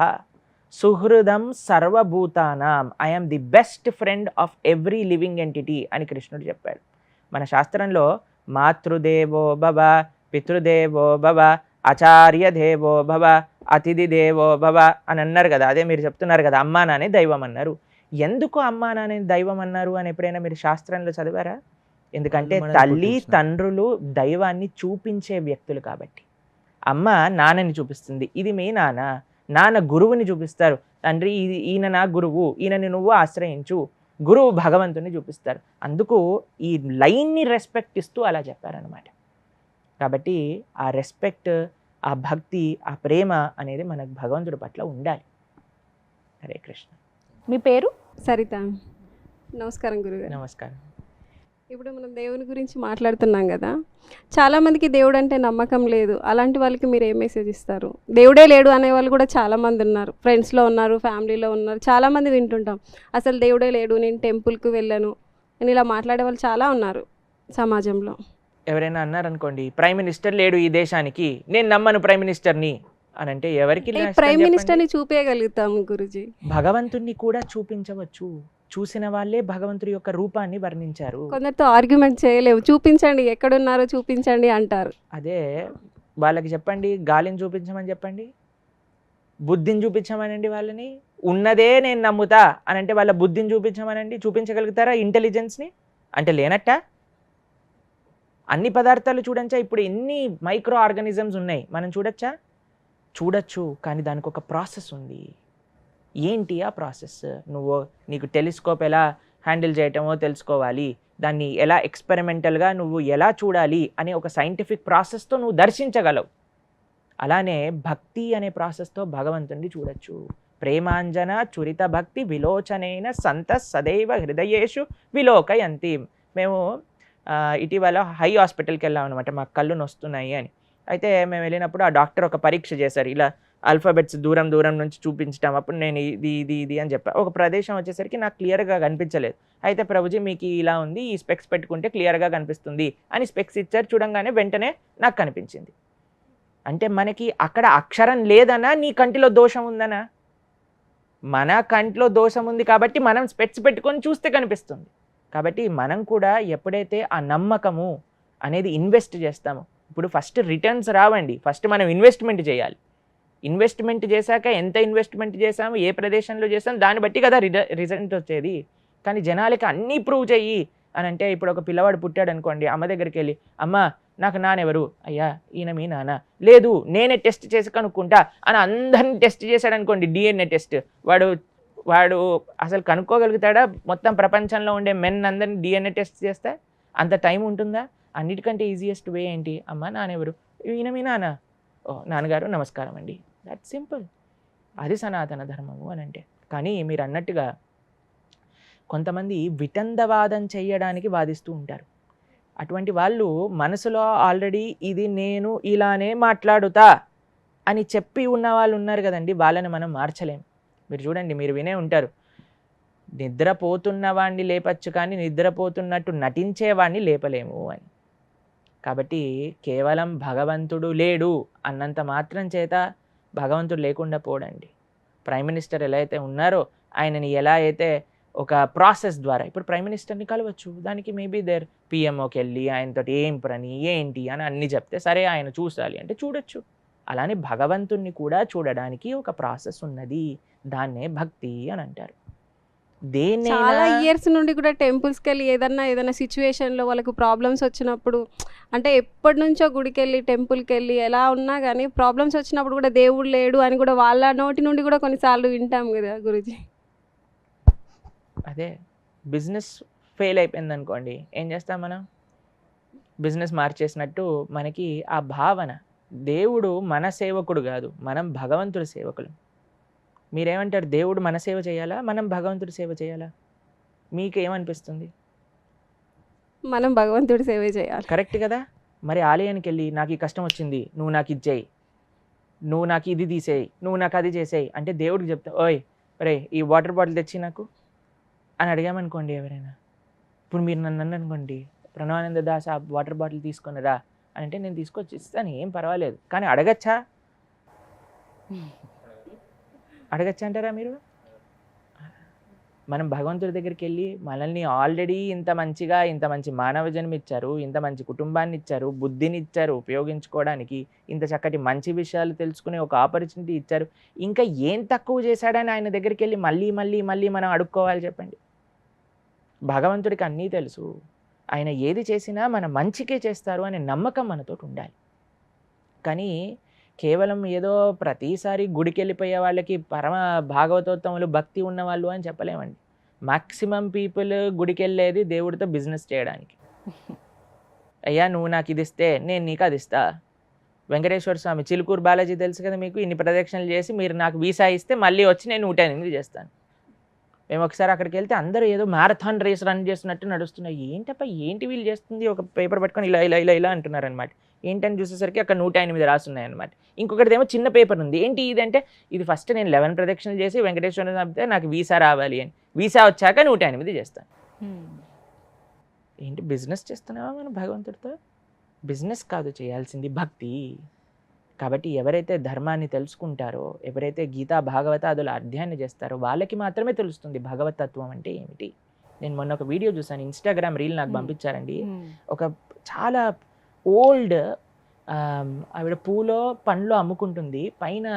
సుహృదం సర్వభూతానాం, I'm the best friend of every living entity అని కృష్ణుడు చెప్పాడు. మన శాస్త్రంలో మాతృదేవో భవ, పితృదేవో భవ, ఆచార్య దేవో భవ, అతిథి దేవో భవ అని అన్నారు కదా. అదే మీరు చెప్తున్నారు కదా, అమ్మా నానే దైవం అన్నారు. ఎందుకు అమ్మా నానే దైవం అన్నారు అని ఎప్పుడైనా మీరు శాస్త్రంలో చదివారా? ఎందుకంటే తల్లి తండ్రులు దైవాన్ని చూపించే వ్యక్తులు కాబట్టి. అమ్మ నాన్నని చూపిస్తుంది, ఇది మీ నాన్న. నాన్న గురువుని చూపిస్తారు, తండ్రి ఈయన నా గురువు, ఈయనని నువ్వు ఆశ్రయించు. గురువు భగవంతుని చూపిస్తారు. అందుకు ఈ లైన్ని రెస్పెక్ట్ ఇస్తూ అలా చెప్పారనమాట. కాబట్టి ఆ రెస్పెక్ట్, ఆ భక్తి, ఆ ప్రేమ అనేది మనకు భగవంతుడి పట్ల ఉండాలి. హరే కృష్ణ. మీ పేరు? సరిత. నమస్కారం గురుగారు. నమస్కారం. ఇప్పుడు మనం దేవుని గురించి మాట్లాడుతున్నాం కదా, చాలామందికి దేవుడు అంటే నమ్మకం లేదు. అలాంటి వాళ్ళకి మీరు ఏ మెసేజ్ ఇస్తారు? దేవుడే లేడు అనే వాళ్ళు కూడా చాలామంది ఉన్నారు, ఫ్రెండ్స్లో ఉన్నారు, ఫ్యామిలీలో ఉన్నారు, చాలామంది వింటుంటాం అసలు దేవుడే లేడు, నేను టెంపుల్కి వెళ్ళను అని ఇలా మాట్లాడే వాళ్ళు చాలా ఉన్నారు సమాజంలో. ఎవరైనా అన్నారనుకోండి, ప్రైమ్ మినిస్టర్ లేడు ఈ దేశానికి, నేను నమ్మను ప్రైమ్ మినిస్టర్ని అని అంటే ఎవరికి ప్రైమ్ మినిస్టర్ని చూపించగలుగుతాం గురుజీ. భగవంతుణ్ణి కూడా చూపించవచ్చు. చూసిన వాళ్ళే భగవంతుడి యొక్క రూపాన్ని వర్ణించారు. కొందరితో ఆర్గ్యుమెంట్ చేయలేవు, చూపించండి ఎక్కడున్నారో చూపించండి అంటారు. అదే వాళ్ళకి చెప్పండి, గాలిని చూపించమని చెప్పండి, బుద్ధిని చూపించమనండి వాళ్ళని. ఉన్నదే నేను నమ్ముతా అని అంటే వాళ్ళ బుద్ధిని చూపించమనండి. చూపించగలుగుతారా ఇంటెలిజెన్స్ని? అంటే లేనట్ట. అన్ని పదార్థాలు చూడంచా? ఇప్పుడు ఎన్ని మైక్రో ఆర్గానిజమ్స్ ఉన్నాయి, మనం చూడొచ్చా? చూడొచ్చు, కానీ దానికి ఒక ప్రాసెస్ ఉంది. ఏంటి ఆ ప్రాసెస్? నీకు టెలిస్కోప్ ఎలా హ్యాండిల్ చేయటమో తెలుసుకోవాలి, దాన్ని ఎలా ఎక్స్పెరిమెంటల్గా నువ్వు ఎలా చూడాలి అనే ఒక సైంటిఫిక్ ప్రాసెస్తో నువ్వు దర్శించగలవు. అలానే భక్తి అనే ప్రాసెస్తో భగవంతుడిని చూడొచ్చు. ప్రేమాంజన చురిత భక్తి విలోచనైన సంత సదైవ హృదయేషు విలోకయంతి. మేము ఇటీవల హై హాస్పిటల్కి వెళ్ళాం అనమాట, మాకు కళ్ళు నొస్తున్నాయి అని. అయితే మేము వెళ్ళినప్పుడు ఆ డాక్టర్ ఒక పరీక్ష చేశారు, ఇలా ఆల్ఫాబెట్స్ దూరం దూరం నుంచి చూపించడం. అప్పుడు నేను ఇది ఇది ఇది అని చెప్పా. ఒక ప్రదేశం వచ్చేసరికి నాకు క్లియర్గా కనిపించలేదు. అయితే ప్రభుజీ మీకు ఇలా ఉంది, ఈ స్పెక్స్ పెట్టుకుంటే క్లియర్గా కనిపిస్తుంది అని స్పెక్స్ ఇచ్చారు. చూడంగానే వెంటనే నాకు కనిపించింది. అంటే మనకి అక్కడ అక్షరం లేదనా నీ కంటిలో దోషం ఉందనా? మన కంటిలో దోషం ఉంది కాబట్టి మనం స్పెక్స్ పెట్టుకొని చూస్తే కనిపిస్తుంది. కాబట్టి మనం కూడా ఎప్పుడైతే ఆ నమ్మకము అనేది ఇన్వెస్ట్ చేస్తామో, ఇప్పుడు ఫస్ట్ రిటర్న్స్ రావండి, ఫస్ట్ మనం ఇన్వెస్ట్మెంట్ చేయాలి. ఇన్వెస్ట్మెంట్ చేశాక ఎంత ఇన్వెస్ట్మెంట్ చేసాము, ఏ ప్రదేశంలో చేసాం, దాన్ని బట్టి కదా రిజల్ట్ వచ్చేది. కానీ జనాలకి అన్నీ ప్రూవ్ చెయ్యి అని అంటే, ఇప్పుడు ఒక పిల్లవాడు పుట్టాడు అనుకోండి, అమ్మ దగ్గరికి వెళ్ళి అమ్మ నాకు నాన్నెవరు? అయ్యా ఈయన మీ నాన్న. లేదు నేనే టెస్ట్ చేసి కనుక్కుంటా అని అందరిని టెస్ట్ చేశాడు అనుకోండి, డిఎన్ఏ టెస్ట్, వాడు అసలు కనుక్కోగలుగుతాడా? మొత్తం ప్రపంచంలో ఉండే మెన్ అందరినీ డిఎన్ఏ టెస్ట్ చేస్తే అంత టైం ఉంటుందా? అన్నిటికంటే ఈజియెస్ట్ వే ఏంటి? అమ్మ నాన్నెవరు? ఈయన మీ నాన్న. ఓ నాన్నగారు నమస్కారం అండి. That simple. అది సనాతన ధర్మము అని అంటే. కానీ మీరు అన్నట్టుగా కొంతమంది వితండవాదం చేయడానికి వాదిస్తూ ఉంటారు. అటువంటి వాళ్ళు మనసులో ఆల్రెడీ ఇది నేను ఇలానే మాట్లాడుతా అని చెప్పి ఉన్న వాళ్ళు ఉన్నారు కదండి, వాళ్ళని మనం మార్చలేం. మీరు చూడండి, మీరు వినే ఉంటారు, నిద్రపోతున్న వాడిని లేపచ్చు కానీ నిద్రపోతున్నట్టు నటించేవాడిని లేపలేము అని. కాబట్టి కేవలం భగవంతుడు లేడు అన్నంత మాత్రం చేత భగవంతుడు లేకుండా పోడండి. ప్రైమ్ మినిస్టర్ ఎలా అయితే ఉన్నారో ఆయనని ఎలా అయితే ఒక ప్రాసెస్ ద్వారా, ఇప్పుడు ప్రైమ్ మినిస్టర్ని కలవచ్చు, దానికి మేబీ దేర్ పిఎంఓకి వెళ్ళి ఆయనతో ఏం పని ఏంటి అని అన్నీ చెప్తే సరే ఆయన చూడాలి అంటే చూడొచ్చు. అలానే భగవంతుణ్ణి కూడా చూడడానికి ఒక ప్రాసెస్ ఉన్నది, దాన్నే భక్తి అని అంటారు. చాలా ఇయర్స్ నుండి కూడా టెంపుల్స్కి వెళ్ళి ఏదైనా సిచ్యువేషన్లో వాళ్ళకు ప్రాబ్లమ్స్ వచ్చినప్పుడు, అంటే ఎప్పటి నుంచో గుడికి వెళ్ళి టెంపుల్కి వెళ్ళి ఎలా ఉన్నా కానీ ప్రాబ్లమ్స్ వచ్చినప్పుడు కూడా దేవుడు లేడు అని కూడా వాళ్ళ నోటి నుండి కూడా కొన్నిసార్లు వింటాం కదా గురుజీ. అదే బిజినెస్ ఫెయిల్ అయిపోయింది అనుకోండి, ఏం చేస్తాం మనం? బిజినెస్ మార్చేసినట్టు మనకి ఆ భావన, దేవుడు మన సేవకుడు కాదు, మనం భగవంతుడి సేవకులు. మీరేమంటారు? దేవుడు మన సేవ చేయాలా, మనం భగవంతుడి సేవ చేయాలా? మీకు ఏమనిపిస్తుంది? మనం భగవంతుడి సేవ చేయాలి. కరెక్ట్ కదా? మరి ఆలయానికి వెళ్ళి నాకు ఈ కష్టం వచ్చింది, నువ్వు నాకు ఇది చేయి, నువ్వు నాకు ఇది తీసేయి, నువ్వు నాకు అది చేసేయి అంటే దేవుడికి చెప్తా, ఓయ్ రే ఈ వాటర్ బాటిల్ తెచ్చి నాకు అని అడిగామనుకోండి ఎవరైనా. ఇప్పుడు మీరు నన్ను అనుకోండి, ప్రణవానంద దాస్ ఆ వాటర్ బాటిల్ తీసుకొనిరా అని అంటే నేను తీసుకొచ్చి ఇస్తాను, ఏం పర్వాలేదు. కానీ అడగచ్చా అంటారా మీరు? మనం భగవంతుడి దగ్గరికి వెళ్ళి మనల్ని ఆల్రెడీ ఇంత మంచి మానవ జన్మ ఇచ్చారు, ఇంత మంచి కుటుంబాన్ని ఇచ్చారు, బుద్ధిని ఇచ్చారు ఉపయోగించుకోవడానికి, ఇంత చక్కటి మంచి విషయాలు తెలుసుకునే ఒక ఆపర్చునిటీ ఇచ్చారు, ఇంకా ఏం తక్కువ చేశాడని ఆయన దగ్గరికి వెళ్ళి మళ్ళీ మనం అడుక్కోవాలి చెప్పండి? భగవంతుడికి అన్నీ తెలుసు, ఆయన ఏది చేసినా మన మంచికే చేస్తారు అనే నమ్మకం మనతో ఉండాలి. కానీ కేవలం ఏదో ప్రతిసారి గుడికి వెళ్ళిపోయే వాళ్ళకి పరమ భాగవతోత్తములు భక్తి ఉన్నవాళ్ళు అని చెప్పలేమండి. మాక్సిమం పీపుల్ గుడికి వెళ్ళేది దేవుడితో బిజినెస్ చేయడానికి. అయ్యా నువ్వు నాకు ఇది ఇస్తే నేను నీకు అది ఇస్తా. వెంకటేశ్వర స్వామి చిలుకూరు బాలాజీ తెలుసు కదా మీకు, ఇన్ని ప్రదక్షిణలు చేసి మీరు నాకు వీసా ఇస్తే మళ్ళీ వచ్చి నేను 108 చేస్తాను. మేము ఒకసారి అక్కడికి వెళ్తే అందరూ ఏదో మ్యారథాన్ రేస్ రన్ చేస్తున్నట్టు నడుస్తున్నాయి. ఏంటప్ప ఏంటి వీళ్ళు చేస్తుంది, ఒక పేపర్ పట్టుకొని ఇలా ఇలా ఇలా ఇలా అంటున్నారు అనమాట. ఏంటని చూసేసరికి అక్కడ 108 రాస్తున్నాయి అనమాట. ఇంకొకటిదేమో చిన్న పేపర్ ఉంది. ఏంటి ఇది అంటే, ఇది ఫస్ట్ నేను 11 ప్రదక్షిణలు చేసి వెంకటేశ్వర స్వామితో నాకు వీసా రావాలి అని, వీసా వచ్చాక 108 చేస్తాను. ఏంటి బిజినెస్ చేస్తున్నావా మనం భగవంతుడితో? బిజినెస్ కాదు చేయాల్సింది, భక్తి. కాబట్టి ఎవరైతే ధర్మాన్ని తెలుసుకుంటారో, ఎవరైతే గీతా భాగవతాదుల అధ్యయనం చేస్తారో వాళ్ళకి మాత్రమే తెలుస్తుంది భగవతత్వం అంటే ఏమిటి. నేను మొన్న ఒక వీడియో చూసాను, ఇన్స్టాగ్రామ్ రీల్ నాకు పంపించారండి. ఒక చాలా ఓల్డ్ ఆవిడ పూలో పండ్లు అమ్ముకుంటుంది, పైన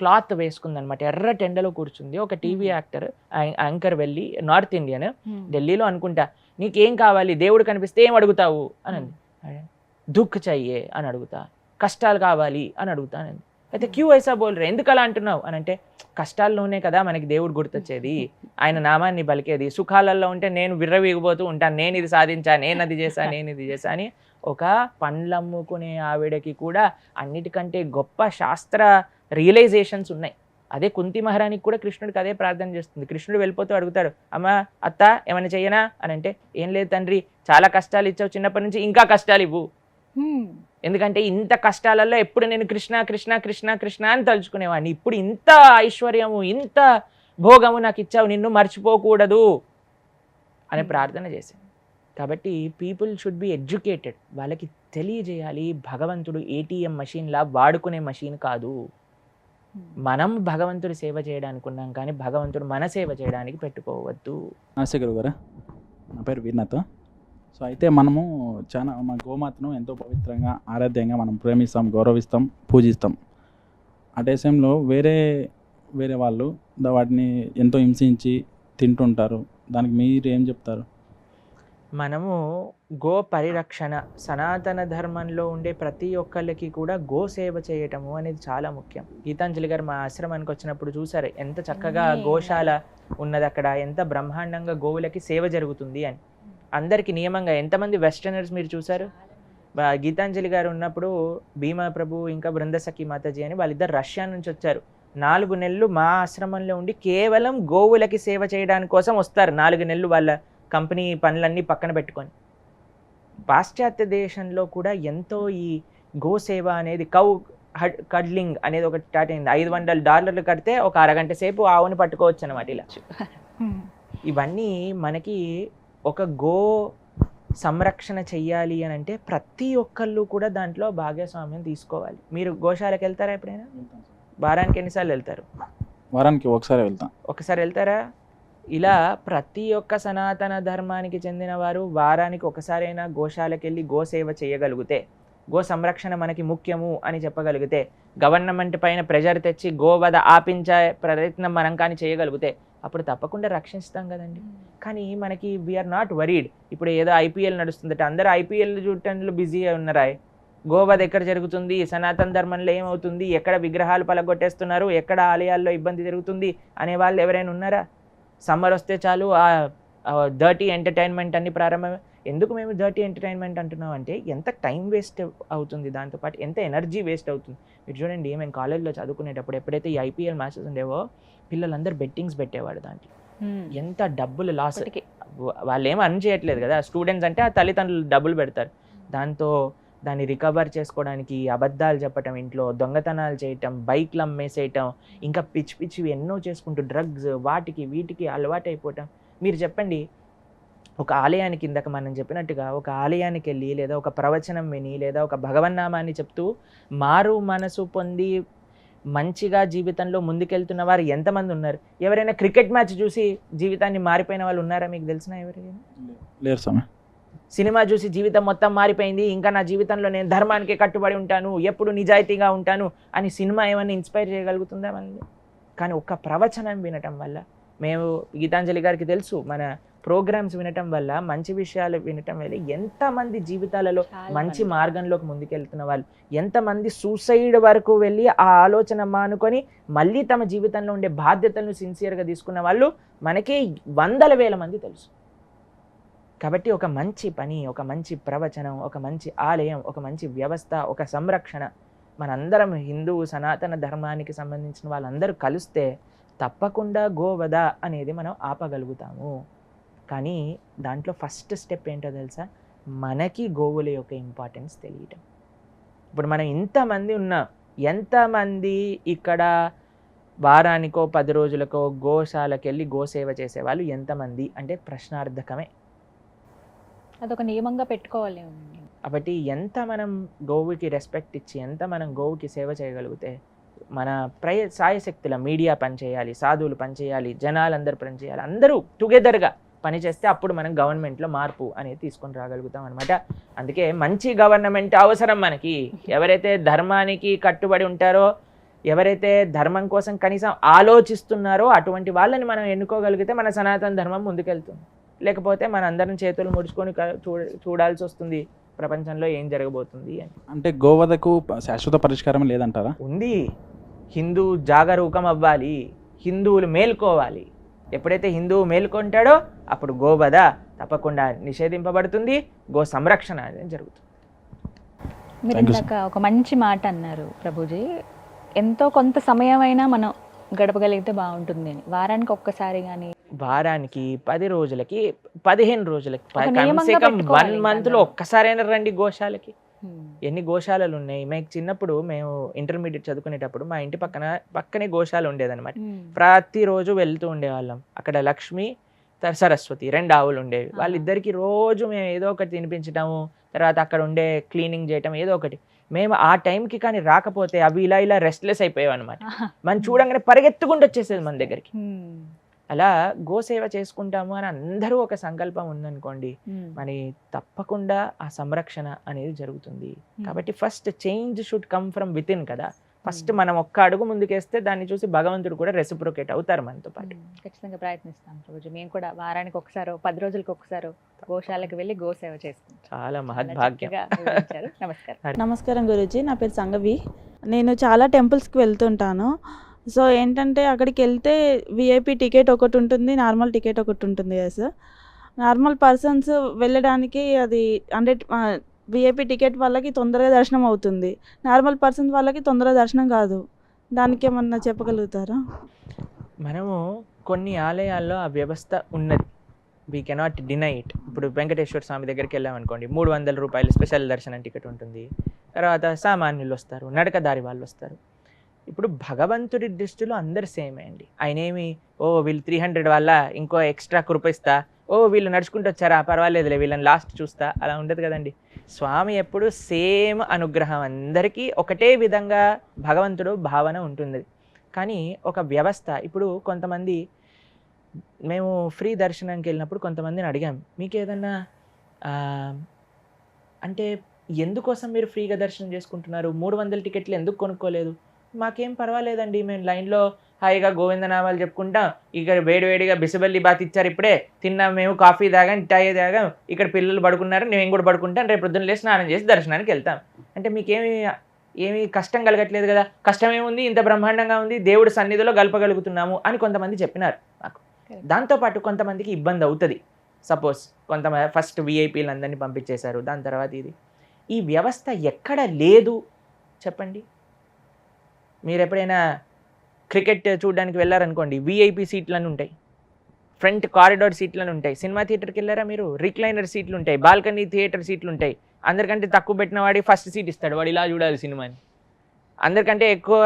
క్లాత్ వేసుకుంది అనమాట, ఎర్ర టెండలో కూర్చుంది. ఒక టీవీ యాక్టర్ యాంకర్ వెళ్ళి, నార్త్ ఇండియన్, ఢిల్లీలో అనుకుంటా, నీకేం కావాలి, దేవుడు కనిపిస్తే ఏం అడుగుతావు అని అంది. దుఃఖ చెయ్యే అని అడుగుతా, కష్టాలు కావాలి అని అడుగుతానండి. అయితే క్యూ ఐసా బోల్రే, ఎందుకు అలా అంటున్నావు అని అంటే, కష్టాల్లోనే కదా మనకి దేవుడు గుర్తొచ్చేది, ఆయన నామాన్ని పలికేది. సుఖాలలో ఉంటే నేను విర్రవీగిపోతూ ఉంటాను, నేను ఇది సాధించా, నేను అది చేశా, నేను ఇది చేశా అని. ఒక పండ్లమ్ముకునే ఆవిడకి కూడా అన్నిటికంటే గొప్ప శాస్త్ర రియలైజేషన్స్ ఉన్నాయి. అదే కుంతి మహారాణికి కూడా కృష్ణుడికి అదే ప్రార్థన చేస్తుంది. కృష్ణుడు వెళ్ళిపోతూ అడుగుతాడు, అమ్మ అత్త ఏమైనా చెయ్యనా అని అంటే, ఏం లేదు తండ్రి, చాలా కష్టాలు ఇచ్చావు చిన్నప్పటి నుంచి, ఇంకా కష్టాలు ఇవ్వు. ఎందుకంటే ఇంత కష్టాలలో ఎప్పుడు నేను కృష్ణ కృష్ణ కృష్ణ కృష్ణ అని తలుచుకునేవాడిని, ఇప్పుడు ఇంత ఐశ్వర్యము ఇంత భోగము నాకు ఇచ్చావు, నిన్ను మర్చిపోకూడదు అనే ప్రార్థన చేశాను. కాబట్టి పీపుల్ షుడ్ బి ఎడ్యుకేటెడ్, వాళ్ళకి తెలియజేయాలి భగవంతుడు ఏటీఎం మెషిన్లా వాడుకునే మెషిన్ కాదు. మనం భగవంతుడి సేవ చేయడానికి ఉన్నాం, కానీ భగవంతుడు మన సేవ చేయడానికి పెట్టుకోవద్దు. నమస్తే గురుగారు, నా పేరు వీర్నాథ్. సో అయితే మనము చాలా మన గోమాతను ఎంతో పవిత్రంగా ఆరాధ్యంగా మనం ప్రేమిస్తాం, గౌరవిస్తాం, పూజిస్తాం. అదే సమయంలో వేరే వాళ్ళు వాటిని ఎంతో హింసించి తింటుంటారు. దానికి మీరు ఏం చెప్తారు? మనము గో పరిరక్షణ, సనాతన ధర్మంలో ఉండే ప్రతి ఒక్కళ్ళకి కూడా గో సేవ చేయటము అనేది చాలా ముఖ్యం. గీతాంజలి గారు మా ఆశ్రమానికి వచ్చినప్పుడు చూసారు ఎంత చక్కగా గోశాల ఉన్నది అక్కడ, ఎంత బ్రహ్మాండంగా గోవులకి సేవ జరుగుతుంది అని. అందరికీ నియమంగా, ఎంతమంది వెస్టర్నర్స్ మీరు చూసారు. గీతాంజలి గారు ఉన్నప్పుడు భీమా ప్రభు ఇంకా బృందసఖి మాతాజీ అని వాళ్ళిద్దరు రష్యా నుంచి వచ్చారు. 4 నెలలు మా ఆశ్రమంలో ఉండి కేవలం గోవులకి సేవ చేయడానికి కోసం వస్తారు. 4 నెలలు వాళ్ళ కంపెనీ పనులన్నీ పక్కన పెట్టుకొని. పాశ్చాత్య దేశంలో కూడా ఎంతో ఈ గోసేవ అనేది, కౌ కడ్లింగ్ అనేది ఒకటి స్టార్ట్ అయింది. $500 కడితే ఒక అరగంట సేపు ఆవుని పట్టుకోవచ్చు అన్నమాట. ఇలా ఇవన్నీ మనకి ఒక గో సంరక్షణ చెయ్యాలి అని అంటే ప్రతి ఒక్కళ్ళు కూడా దాంట్లో భాగస్వామ్యం తీసుకోవాలి. మీరు గోశాలకు వెళ్తారా ఎప్పుడైనా? వారానికి ఎన్నిసార్లు వెళ్తారు? వారానికి ఒకసారి వెళ్తాం. ఒకసారి వెళ్తారా? ఇలా ప్రతి ఒక్క సనాతన ధర్మానికి చెందిన వారు వారానికి ఒకసారైనా గోశాలకు వెళ్ళి గోసేవ చేయగలిగితే, గో సంరక్షణ మనకి ముఖ్యము అని చెప్పగలిగితే, గవర్నమెంట్ పైన ప్రెజర్ తెచ్చి గోవధ ఆపించే ప్రయత్నం మనం కానీ చేయగలిగితే అప్పుడు తప్పకుండా రక్షిస్తాం కదండి. కానీ మనకి వీఆర్ నాట్ వరీడ్. ఇప్పుడు ఏదో ఐపీఎల్ నడుస్తుందట, అందరూ ఐపీఎల్ చూడటంలో బిజీగా ఉన్నారా? గోవధ ఎక్కడ జరుగుతుంది, సనాతన ధర్మంలో ఏమవుతుంది, ఎక్కడ విగ్రహాలు పలగొట్టేస్తున్నారు, ఎక్కడ ఆలయాల్లో ఇబ్బంది జరుగుతుంది అనే వాళ్ళు ఎవరైనా ఉన్నారా? సమ్మర్ వస్తే చాలు ఆ డర్టీ ఎంటర్టైన్మెంట్ అన్ని ప్రారంభమే. ఎందుకు మేము డర్టీ ఎంటర్టైన్మెంట్ అంటున్నాం అంటే, ఎంత టైం వేస్ట్ అవుతుంది, దాంతోపాటు ఎంత ఎనర్జీ వేస్ట్ అవుతుంది. మీరు చూడండి, మేము కాలేజ్లో చదువుకునేటప్పుడు ఎప్పుడైతే ఈ ఐపీఎల్ మ్యాచెస్ ఉండేవో పిల్లలందరూ బెట్టింగ్స్ పెట్టేవాడు. దాంట్లో ఎంత డబ్బులు లాస్. వాళ్ళు ఏం అర్న్ చేయట్లేదు కదా స్టూడెంట్స్, అంటే ఆ తల్లిదండ్రులు డబ్బులు పెడతారు. దాన్ని రికవర్ చేసుకోవడానికి అబద్ధాలు చెప్పటం, ఇంట్లో దొంగతనాలు చేయటం, బైక్లు అమ్మేసేయటం, ఇంకా పిచ్చి పిచ్చివి ఎన్నో చేసుకుంటూ డ్రగ్స్ వాటికి వీటికి అలవాటు అయిపోవటం. మీరు చెప్పండి, ఒక ఆలయానికి, ఇందాక మనం చెప్పినట్టుగా ఒక ఆలయానికి వెళ్ళి లేదా ఒక ప్రవచనం విని లేదా ఒక భగవన్నామాన్ని చెప్తూ మారు మనసు పొంది మంచిగా జీవితంలో ముందుకెళ్తున్న వారు ఎంతమంది ఉన్నారు? ఎవరైనా క్రికెట్ మ్యాచ్ చూసి జీవితాన్ని మారిపోయిన వాళ్ళు ఉన్నారా మీకు తెలిసిన? ఎవరైనా లేరు స్వామి. సినిమా చూసి జీవితం మొత్తం మారిపోయింది, ఇంకా నా జీవితంలో నేను ధర్మానికి కట్టుబడి ఉంటాను, ఎప్పుడు నిజాయితీగా ఉంటాను అని సినిమా ఏమన్నా ఇన్స్పైర్ చేయగలుగుతుందా మనల్ని? కానీ ఒక్క ప్రవచనం వినటం వల్ల, మేము గీతాంజలి గారికి తెలుసు మన ప్రోగ్రామ్స్ వినటం వల్ల, మంచి విషయాలు వినటం వల్ల ఎంతమంది జీవితాలలో మంచి మార్గంలోకి ముందుకెళ్తున్న వాళ్ళు, ఎంతమంది సూసైడ్ వరకు వెళ్ళి ఆ ఆలోచన మానుకొని మళ్ళీ తమ జీవితంలో ఉండే బాధ్యతలను సిన్సియర్గా తీసుకున్న వాళ్ళు మనకి 100,000 మంది తెలుసు. కాబట్టి ఒక మంచి పని, ఒక మంచి ప్రవచనం, ఒక మంచి ఆలయం, ఒక మంచి వ్యవస్థ, ఒక సంరక్షణ, మనందరం హిందూ సనాతన ధర్మానికి సంబంధించిన వాళ్ళందరూ కలిస్తే తప్పకుండా గోవధ అనేది మనం ఆపగలుగుతాము. కానీ దాంట్లో ఫస్ట్ స్టెప్ ఏంటో తెలుసా? మనకి గోవుల యొక్క ఇంపార్టెన్స్ తెలియటం. ఇప్పుడు మనం ఇంతమంది ఉన్నాం, ఎంతమంది ఇక్కడ వారానికో 10 రోజులకో గోశాలకు వెళ్ళి గోసేవ చేసేవాళ్ళు ఎంతమంది అంటే ప్రశ్నార్థకమే. అదొక నియమంగా పెట్టుకోవాలి. కాబట్టి ఎంత మనం గోవుకి రెస్పెక్ట్ ఇచ్చి, ఎంత మనం గోవుకి సేవ చేయగలిగితే, మన సాయశక్తుల మీడియా పనిచేయాలి, సాధువులు పనిచేయాలి, జనాలందరూ పనిచేయాలి, అందరూ టుగెదర్గా పనిచేస్తే అప్పుడు మనం గవర్నమెంట్లో మార్పు అనేది తీసుకొని రాగలుగుతాం అనమాట. అందుకే మంచి గవర్నమెంట్ అవసరం మనకి. ఎవరైతే ధర్మానికి కట్టుబడి ఉంటారో, ఎవరైతే ధర్మం కోసం కనీసం ఆలోచిస్తున్నారో అటువంటి వాళ్ళని మనం ఎన్నుకోగలిగితే మన సనాతన ధర్మం ముందుకెళ్తుంది. లేకపోతే మన అందరం చేతులు ముడుచుకొని చూడాల్సి వస్తుంది ప్రపంచంలో ఏం జరగబోతుంది అని. అంటే గోవధకు శాశ్వత పరిష్కారం లేదంటారా? ఉంది. హిందూ జాగరూకం అవ్వాలి, హిందువులు మేల్కోవాలి. ఎప్పుడైతే హిందువు మేల్కొంటాడో అప్పుడు గోవధ తప్పకుండా నిషేధింపబడుతుంది, గో సంరక్షణ అనేది జరుగుతుంది. మీరు ఇందాక ఒక మంచి మాట అన్నారు ప్రభుజీ, ఎంతో కొంత సమయం అయినా మనం గడపగలిగితే బాగుంటుంది అని. వారానికి ఒక్కసారి కానీ, వారానికి 10 రోజులకి 15 రోజులకి కమ్సే కమ్ 1 మంత్లో ఒక్కసారైనా రండి గోశాలకి. ఎన్ని గోశాలలు ఉన్నాయి. మేము చిన్నప్పుడు మేము ఇంటర్మీడియట్ చదువుకునేటప్పుడు మా ఇంటి పక్కనే గోశాల ఉండేదన్నమాట. ప్రతిరోజు వెళ్తూ ఉండేవాళ్ళం. అక్కడ లక్ష్మి, సరస్వతి 2 ఆవులు ఉండేవి. వాళ్ళిద్దరికి రోజు మేము ఏదో ఒకటి తినిపించటము, తర్వాత అక్కడ ఉండే క్లీనింగ్ చేయటం, ఏదో ఒకటి. మేము ఆ టైంకి కానీ రాకపోతే అవి ఇలా రెస్ట్లెస్ అయిపోయావు అనమాట. మనం చూడంగానే పరిగెత్తుకుంటూ వచ్చేసేది మన దగ్గరికి. అలా గోసేవ చేసుకుంటాము అని అందరూ ఒక సంకల్పం ఉందనుకోండి, మరి తప్పకుండా ఆ సంరక్షణ అనేది జరుగుతుంది. కాబట్టి first change should come from with in కదా. ఫస్ట్ మనం ఒక్క అడుగు ముందుకేస్తే దాన్ని చూసి భగవంతుడు కూడా రెసిప్రొకేట్ అవుతారు మనతో పాటు. ఖచ్చితంగా ప్రయత్నిస్తాం రోజు. మేము కూడా వారానికి ఒకసారో 10 రోజులకు ఒకసారో గోశాలకు వెళ్ళి గోసేవ చేస్తాం. చాలా మహద్భాగ్యం. నమస్కారం. నమస్కారం గురూజీ, నా పేరు సంగవి. నేను చాలా టెంపుల్స్కి వెళ్తుంటాను. సో ఏంటంటే అక్కడికి వెళ్తే విఐపి టికెట్ ఒకటి ఉంటుంది, నార్మల్ టికెట్ ఒకటి ఉంటుంది కదా సార్. నార్మల్ పర్సన్స్ వెళ్ళడానికి అది 100 విఐపి టికెట్ వాళ్ళకి తొందరగా దర్శనం అవుతుంది, నార్మల్ పర్సన్స్ వాళ్ళకి తొందరగా దర్శనం కాదు. దానికి ఏమన్నా చెప్పగలుగుతారా? మనము కొన్ని ఆలయాల్లో ఆ వ్యవస్థ ఉన్నది, వీ కెనాట్ డినై ఇట్. ఇప్పుడు వెంకటేశ్వర స్వామి దగ్గరికి వెళ్ళామనుకోండి, 300 రూపాయలు స్పెషల్ దర్శనం టికెట్ ఉంటుంది. తర్వాత సామాన్యులు వస్తారు, నడకదారి వాళ్ళు వస్తారు. ఇప్పుడు భగవంతుడి దృష్టిలో అందరు సేమే అండి. ఆయన ఏమి వీళ్ళు 300 వల్ల ఇంకో ఎక్స్ట్రా కృపిస్తా, వీళ్ళు నడుచుకుంటూ వచ్చారా పర్వాలేదులే వీళ్ళని లాస్ట్ చూస్తా, అలా ఉండదు కదండి. స్వామి ఎప్పుడు సేమ్ అనుగ్రహం, అందరికీ ఒకటే విధంగా భగవంతుడు భావన ఉంటుంది. కానీ ఒక వ్యవస్థ, ఇప్పుడు కొంతమంది మేము ఫ్రీ దర్శనానికి వెళ్ళినప్పుడు కొంతమందిని అడిగాం, మీకు ఏదన్నా అంటే ఎందుకోసం మీరు ఫ్రీగా దర్శనం చేసుకుంటున్నారు, 300 టికెట్లు ఎందుకు కొనుక్కోలేదు? మాకేం పర్వాలేదండి, మేము లైన్లో హాయిగా గోవిందనామాలు చెప్పుకుంటాం, ఇక్కడ వేడివేడిగా బిసిబల్లి బాత్ ఇచ్చారు, ఇప్పుడే తిన్నాం, మేము కాఫీ తాగాం, టాయ్ తాగాం, ఇక్కడ పిల్లలు పడుకున్నారు, నేను కూడా పడుకుంటాను, రేపు పొద్దున్న లేచి స్నానం చేసి దర్శనానికి వెళ్తాం. అంటే మీకేమి కష్టం కలగట్లేదు కదా? కష్టం ఏముంది, ఇంత బ్రహ్మాండంగా ఉంది, దేవుడి సన్నిధిలో గలపగలుగుతున్నాము అని కొంతమంది చెప్పినారు నాకు. దాంతోపాటు కొంతమందికి ఇబ్బంది అవుతుంది. సపోజ్ కొంతమంది ఫస్ట్ విఐపీలు అందరినీ పంపించేశారు, దాని తర్వాత ఈ వ్యవస్థ ఎక్కడ లేదు చెప్పండి. మీరు ఎప్పుడైనా క్రికెట్ చూడడానికి వెళ్ళారనుకోండి, విఐపీ సీట్లను ఉంటాయి, ఫ్రంట్ కారిడార్ సీట్లను ఉంటాయి. సినిమా థియేటర్కి వెళ్ళారా మీరు, రిక్లైనర్ సీట్లు ఉంటాయి, బాల్కనీ థియేటర్ సీట్లు ఉంటాయి. అందరికంటే తక్కువ పెట్టిన వాడి ఫస్ట్ సీట్ ఇస్తాడు, వాడు ఇలా చూడాలి సినిమాని. అందరికంటే ఎక్కువ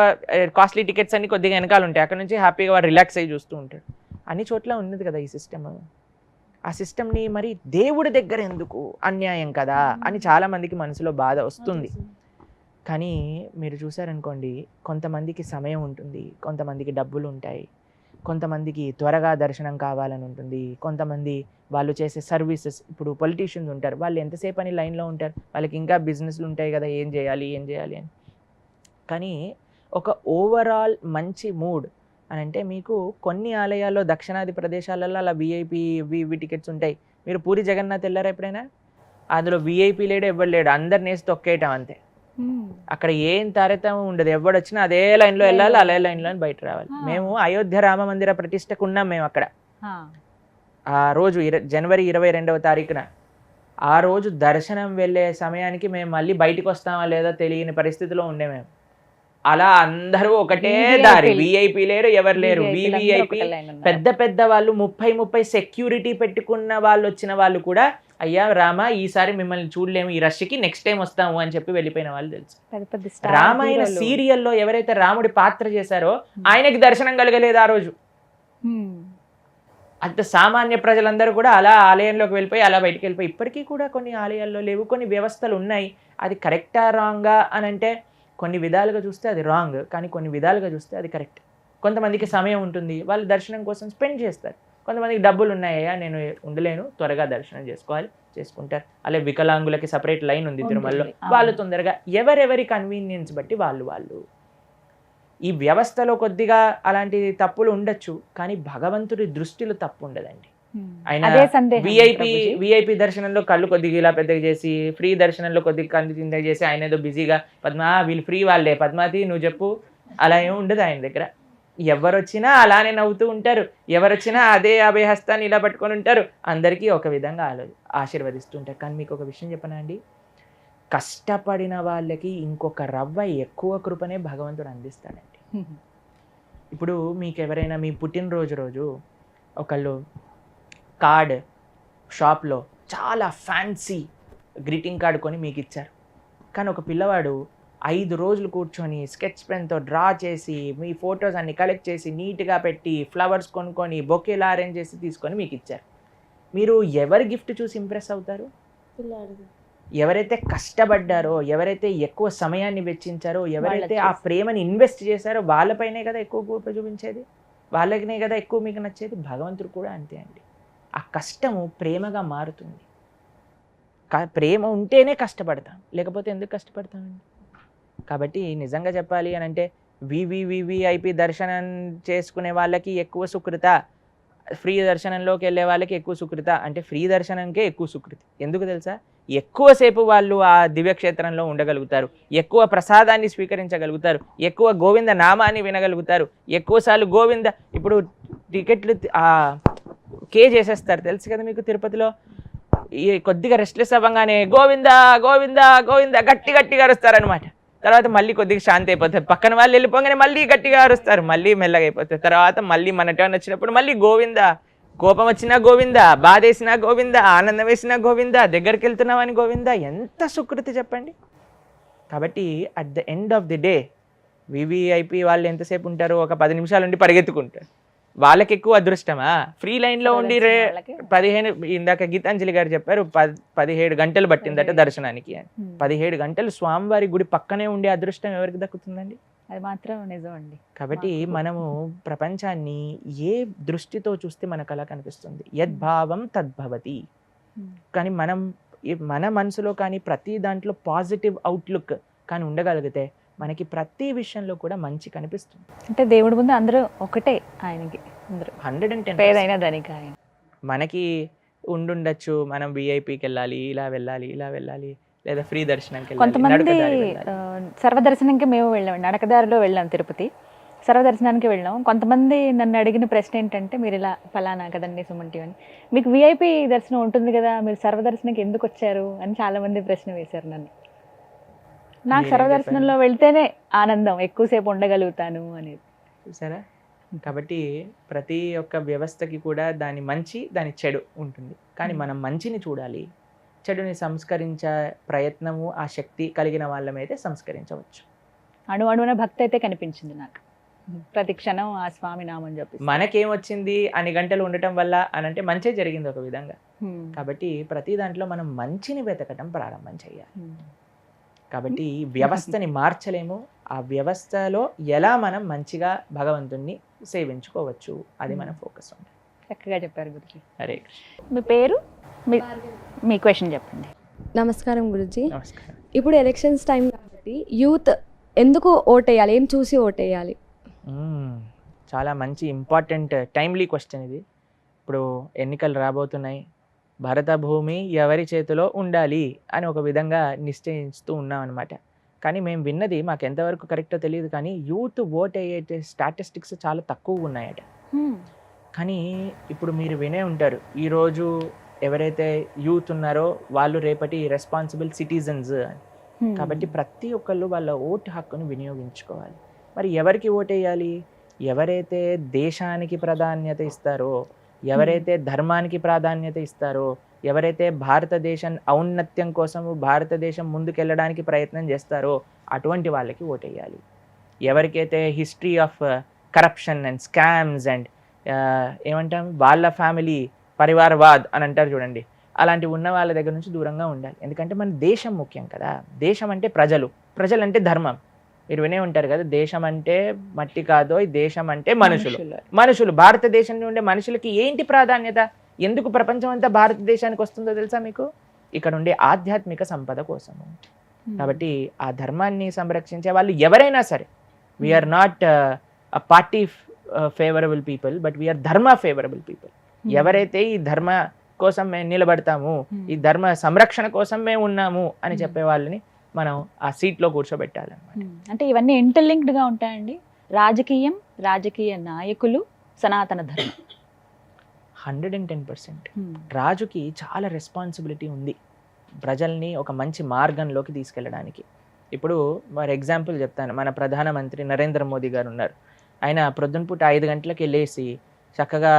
కాస్ట్లీ టికెట్స్ అన్ని కొద్దిగా వెనకాల ఉంటాయి, అక్కడ నుంచి హ్యాపీగా వాడు రిలాక్స్ అయ్యి చూస్తూ ఉంటాడు. అన్ని చోట్ల ఉన్నది కదా ఈ సిస్టమ్. ఆ సిస్టమ్ని మరి దేవుడి దగ్గర ఎందుకు, అన్యాయం కదా అని చాలామందికి మనసులో బాధ వస్తుంది. కానీ మీరు చూసారనుకోండి, కొంతమందికి సమయం ఉంటుంది, కొంతమందికి డబ్బులు ఉంటాయి, కొంతమందికి త్వరగా దర్శనం కావాలని ఉంటుంది, కొంతమంది వాళ్ళు చేసే సర్వీసెస్, ఇప్పుడు పొలిటీషియన్స్ ఉంటారు, వాళ్ళు ఎంతసేపు అని లైన్లో ఉంటారు, వాళ్ళకి ఇంకా బిజినెస్లు ఉంటాయి కదా, ఏం చేయాలి అని. కానీ ఒక ఓవరాల్ మంచి మూడ్, అని అంటే మీకు కొన్ని ఆలయాల్లో దక్షిణాది ప్రదేశాలలో అలా విఐపి టికెట్స్ ఉంటాయి. మీరు పూరి జగన్నాథ్ వెళ్ళారా ఎప్పుడైనా? అందులో విఐపి లేడు, ఎవ్వడు లేడు, అందరిని వేసి తొక్కేయటం అంతే. అక్కడ ఏం తారతమ్యం ఉండదు, ఎవడు వచ్చినా అదే లైన్లో వెళ్ళాలి, అదే లైన్లో బయట రావాలి. మేము అయోధ్య రామ మందిర ప్రతిష్టకు ఉన్నాం మేము అక్కడ. ఆ రోజు జనవరి 22వ తారీఖున ఆ రోజు దర్శనం వెళ్ళే సమయానికి మేము మళ్ళీ బయటకు వస్తామా లేదా తెలియని పరిస్థితిలో ఉండే మేము. అలా అందరూ ఒకటే దారి, విఐపి లేరు, ఎవరు లేరు. వివిఐపి పెద్ద పెద్ద వాళ్ళు 30 సెక్యూరిటీ పెట్టుకున్న వాళ్ళు వచ్చిన వాళ్ళు కూడా అయ్యా రామ ఈసారి మిమ్మల్ని చూడలేము, ఈ రష్కి నెక్స్ట్ టైం వస్తాము అని చెప్పి వెళ్ళిపోయిన వాళ్ళు తెలుసు. రామాయణ సీరియల్లో ఎవరైతే రాముడి పాత్ర చేశారో ఆయనకి దర్శనం కలగలేదు ఆ రోజు. అంత సామాన్య ప్రజలందరూ కూడా అలా ఆలయంలోకి వెళ్ళిపోయి అలా బయటికి వెళ్ళిపోయి. ఇప్పటికీ కూడా కొన్ని ఆలయాల్లో లేవు, కొన్ని వ్యవస్థలు ఉన్నాయి. అది కరెక్టా రాంగా అని అంటే కొన్ని విధాలుగా చూస్తే అది రాంగ్, కానీ కొన్ని విధాలుగా చూస్తే అది కరెక్ట్. కొంతమందికి సమయం ఉంటుంది, వాళ్ళు దర్శనం కోసం స్పెండ్ చేస్తారు. కొంతమందికి డబ్బులు ఉన్నాయా, నేను ఉండలేను, త్వరగా దర్శనం చేసుకోవాలి, చేసుకుంటారు. అలాగే వికలాంగులకి సపరేట్ లైన్ ఉంది తిరుమలలో, వాళ్ళు తొందరగా ఎవరెవరి కన్వీనియన్స్ బట్టి వాళ్ళు. ఈ వ్యవస్థలో కొద్దిగా అలాంటి తప్పులు ఉండొచ్చు, కానీ భగవంతుడి దృష్టిలో తప్పు ఉండదండి. ఆయన విఐపి దర్శనంలో కళ్ళు కొద్దిగా ఇలా పెద్దగా చేసి, ఫ్రీ దర్శనంలో కొద్దిగా కళ్ళు కింద చేసి, ఆయన ఏదో బిజీగా పద్మా వీళ్ళు ఫ్రీ వాళ్ళే, పద్మావతి నువ్వు చెప్పు, అలా ఏమి ఉండదు ఆయన దగ్గర. ఎవరొచ్చినా అలానే నవ్వుతూ ఉంటారు, ఎవరొచ్చినా అదే అభయహస్తాన్ని ఇలా పట్టుకొని ఉంటారు, అందరికీ ఒక విధంగా ఆశీర్వదిస్తుంటారు. కానీ మీకు ఒక విషయం చెప్పనా అండి, కష్టపడిన వాళ్ళకి ఇంకొక రవ్వ ఎక్కువ కృపనే భగవంతుడు అందిస్తాడండి. ఇప్పుడు మీకు ఎవరైనా మీ పుట్టినరోజు రోజు ఒకళ్ళు కార్డ్ షాప్లో చాలా ఫ్యాన్సీ గ్రీటింగ్ కార్డు కొని మీకు ఇచ్చారు, కానీ ఒక పిల్లవాడు 5 రోజులు కూర్చొని స్కెచ్ పెన్తో డ్రా చేసి మీ ఫొటోస్ అన్ని కలెక్ట్ చేసి నీట్గా పెట్టి ఫ్లవర్స్ కొనుక్కొని బొకేలా అరేంజ్ చేసి తీసుకొని మీకు ఇచ్చారు. మీరు ఎవరి గిఫ్ట్ చూసి ఇంప్రెస్ అవుతారు? ఎవరైతే కష్టపడ్డారో, ఎవరైతే ఎక్కువ సమయాన్ని వెచ్చించారో, ఎవరైతే ఆ ప్రేమని ఇన్వెస్ట్ చేశారో వాళ్ళపైనే కదా ఎక్కువ గొప్ప చూపించేది, వాళ్ళకినే కదా ఎక్కువ మీకు నచ్చేది. భగవంతుడు కూడా అంతే అండి. ఆ కష్టము ప్రేమగా మారుతుంది. ప్రేమ ఉంటేనే కష్టపడతాం, లేకపోతే ఎందుకు కష్టపడతామండి? కాబట్టి నిజంగా చెప్పాలి అని అంటే వివిఐపి దర్శనం చేసుకునే వాళ్ళకి ఎక్కువ సుకృత, ఫ్రీ దర్శనంలోకి వెళ్ళే వాళ్ళకి ఎక్కువ సుకృత అంటే ఫ్రీ దర్శనంకే ఎక్కువ సుకృతి. ఎందుకు తెలుసా? ఎక్కువసేపు వాళ్ళు ఆ దివ్యక్షేత్రంలో ఉండగలుగుతారు, ఎక్కువ ప్రసాదాన్ని స్వీకరించగలుగుతారు, ఎక్కువ గోవింద నామాన్ని వినగలుగుతారు, ఎక్కువసార్లు గోవింద. ఇప్పుడు టికెట్లు చేసేస్తారు తెలుసు కదా మీకు, తిరుపతిలో ఈ కొద్దిగా రెస్ట్లెస్ అవ్వగానే గోవింద గోవింద గోవింద గట్టిగా అరుస్తారనమాట. తర్వాత మళ్ళీ కొద్దిగా శాంతి అయిపోతుంది, పక్కన వాళ్ళు వెళ్ళిపోగానే మళ్ళీ గట్టిగా అరుస్తారు, మళ్ళీ మెల్లగా అయిపోతుంది. తర్వాత మళ్ళీ మన టర్న్ వచ్చినప్పుడు మళ్ళీ గోవింద, కోపం వచ్చినా గోవింద, బాధ వేసినా గోవింద, ఆనందం వేసినా గోవింద, దగ్గరికి వెళ్తున్నామని గోవింద. ఎంత సుకృతి చెప్పండి. కాబట్టి at the end of the day VVIP వాళ్ళు ఎంతసేపు ఉంటారు? ఒక 10 నిమిషాలు ఉండి పరిగెత్తుకుంటారు. వాళ్ళకి ఎక్కువ అదృష్టమా? ఫ్రీ లైన్లో ఉండి 15, ఇందాక గీతాంజలి గారు చెప్పారు 17 గంటలు పట్టిందట దర్శనానికి. 17 గంటలు స్వామివారి గుడి పక్కనే ఉండే అదృష్టం ఎవరికి దక్కుతుందండి? అది మాత్రం నిజం అండి. కాబట్టి మనము ప్రపంచాన్ని ఏ దృష్టితో చూస్తే మనకు అలా కనిపిస్తుంది. యద్భావం తద్భవతి. కానీ మన మనసులో కానీ ప్రతి దాంట్లో పాజిటివ్ అవుట్లుక్ కానీ ఉండగలిగితే మనకి ప్రతి విషయంలో కూడా మంచి కనిపిస్తుంది. అంటే దేవుడి ముందు అందరూ ఒకటే, ఆయనకి అందరూ 110 పేదైనా దానికి ఆయన. మనకి ఉండుండొచ్చు మనం విఐపికి వెళ్ళాలి, ఇలా వెళ్ళాలి, లేదా ఫ్రీ దర్శనంకి వెళ్ళాలి. కొంతమంది సర్వదర్శనంకి మేము వెళ్ళామండి, నడకదారిలో వెళ్ళాం తిరుపతి, సర్వదర్శనానికి వెళ్ళాం. కొంతమంది నన్ను అడిగిన ప్రశ్న ఏంటంటే, మీరు ఇలా ఫలానా కదండి సుమన్ టీవీ అని, మీకు విఐపి దర్శనం ఉంటుంది కదా, మీరు సర్వదర్శనంకి ఎందుకు వచ్చారు అని చాలామంది ప్రశ్న వేశారు నన్ను. నాకు సర్వదర్శనంలో వెళ్తేనే ఆనందం, ఎక్కువసేపు ఉండగలుగుతాను అనేది. చూసారా? కాబట్టి ప్రతి ఒక్క వ్యవస్థకి కూడా దాని మంచి దాని చెడు ఉంటుంది, కానీ మనం మంచిని చూడాలి, చెడుని సంస్కరించే ప్రయత్నము ఆ శక్తి కలిగిన వాళ్ళమైతే సంస్కరించవచ్చు. అణువణువున భక్తి అయితే కనిపించింది నాకు, ప్రతి క్షణం ఆ స్వామి నామం చెప్పి. మనకేమొచ్చింది అన్ని గంటలు ఉండటం వల్ల అని అంటే మంచి జరిగింది ఒక విధంగా. కాబట్టి ప్రతి దాంట్లో మనం మంచిని వెతకటం ప్రారంభం చేయాలి. కాబట్టి వ్యవస్థని మార్చలేము, ఆ వ్యవస్థలో ఎలా మనం మంచిగా భగవంతుణ్ణి సేవించుకోవచ్చు, అది మన ఫోకస్ ఉంటుంది. చక్కగా చెప్పారు గురుజీ. హరే మీ పేరు, మీ క్వశ్చన్ చెప్పండి. నమస్కారం గురుజీ. నమస్కారం. ఇప్పుడు ఎలక్షన్స్ టైం కాబట్టి యూత్ ఎందుకు ఓటేయాలి, ఏం చూసి ఓటేయాలి? చాలా మంచి ఇంపార్టెంట్ టైమ్లీ క్వశ్చన్ ఇది. ఇప్పుడు ఎన్నికలు రాబోతున్నాయి. భారత భూమి ఎవరి చేతిలో ఉండాలి అని ఒక విధంగా నిశ్చయిస్తూ ఉన్నాం అనమాట. కానీ మేము విన్నది మాకు ఎంతవరకు కరెక్టో తెలియదు, కానీ యూత్ ఓట్ అయ్యే స్టాటిస్టిక్స్ చాలా తక్కువ ఉన్నాయట. కానీ ఇప్పుడు మీరు వినే ఉంటారు, ఈరోజు ఎవరైతే యూత్ ఉన్నారో వాళ్ళు రేపటి రెస్పాన్సిబుల్ సిటిజన్స్ అని. కాబట్టి ప్రతి ఒక్కళ్ళు వాళ్ళ ఓటు హక్కును వినియోగించుకోవాలి. మరి ఎవరికి ఓటేయాలి? ఎవరైతే దేశానికి ప్రాధాన్యత ఇస్తారో, ఎవరైతే ధర్మానికి ప్రాధాన్యత ఇస్తారో, ఎవరైతే భారతదేశం ఔన్నత్యం కోసం భారతదేశం ముందుకెళ్ళడానికి ప్రయత్నం చేస్తారో అటువంటి వాళ్ళకి ఓటేయాలి. ఎవరికైతే history of corruption and scams and ఏమంటాం వాళ్ళ ఫ్యామిలీ పరివారవాద్ అని అంటారు చూడండి, అలాంటివి ఉన్న వాళ్ళ దగ్గర నుంచి దూరంగా ఉండాలి. ఎందుకంటే మన దేశం ముఖ్యం కదా. దేశం అంటే ప్రజలు, ప్రజలు అంటే ధర్మం. మీరు వినే ఉంటారు కదా, దేశం అంటే మట్టి కాదో, దేశం అంటే మనుషులు. మనుషులు భారతదేశంలో ఉండే మనుషులకి ఏంటి ప్రాధాన్యత? ఎందుకు ప్రపంచం అంతా భారతదేశానికి వస్తుందో తెలుసా మీకు? ఇక్కడ ఉండే ఆధ్యాత్మిక సంపద కోసము. కాబట్టి ఆ ధర్మాన్ని సంరక్షించే వాళ్ళు ఎవరైనా సరే, we're not a party favourable people, but we're dharma favourable people. ఎవరైతే ఈ ధర్మ కోసం మేము నిలబడతాము, ఈ ధర్మ సంరక్షణ కోసం మేము ఉన్నాము అని చెప్పే వాళ్ళని మనం ఆ సీట్లో కూర్చోబెట్టాలన్నమాట. అంటే ఇవన్నీ ఇంటర్లింక్డ్గా ఉంటాయండి. రాజకీయం, రాజకీయ నాయకులు, సనాతన ధర్మం 110%. రాజుకి చాలా రెస్పాన్సిబిలిటీ ఉంది ప్రజల్ని ఒక మంచి మార్గంలోకి తీసుకెళ్ళడానికి. ఇప్పుడు మరి ఎగ్జాంపుల్ చెప్తాను, మన ప్రధానమంత్రి నరేంద్ర మోదీ గారు ఉన్నారు. ఆయన ప్రొద్దునపూట 5 గంటలకు వెళ్ళేసి చక్కగా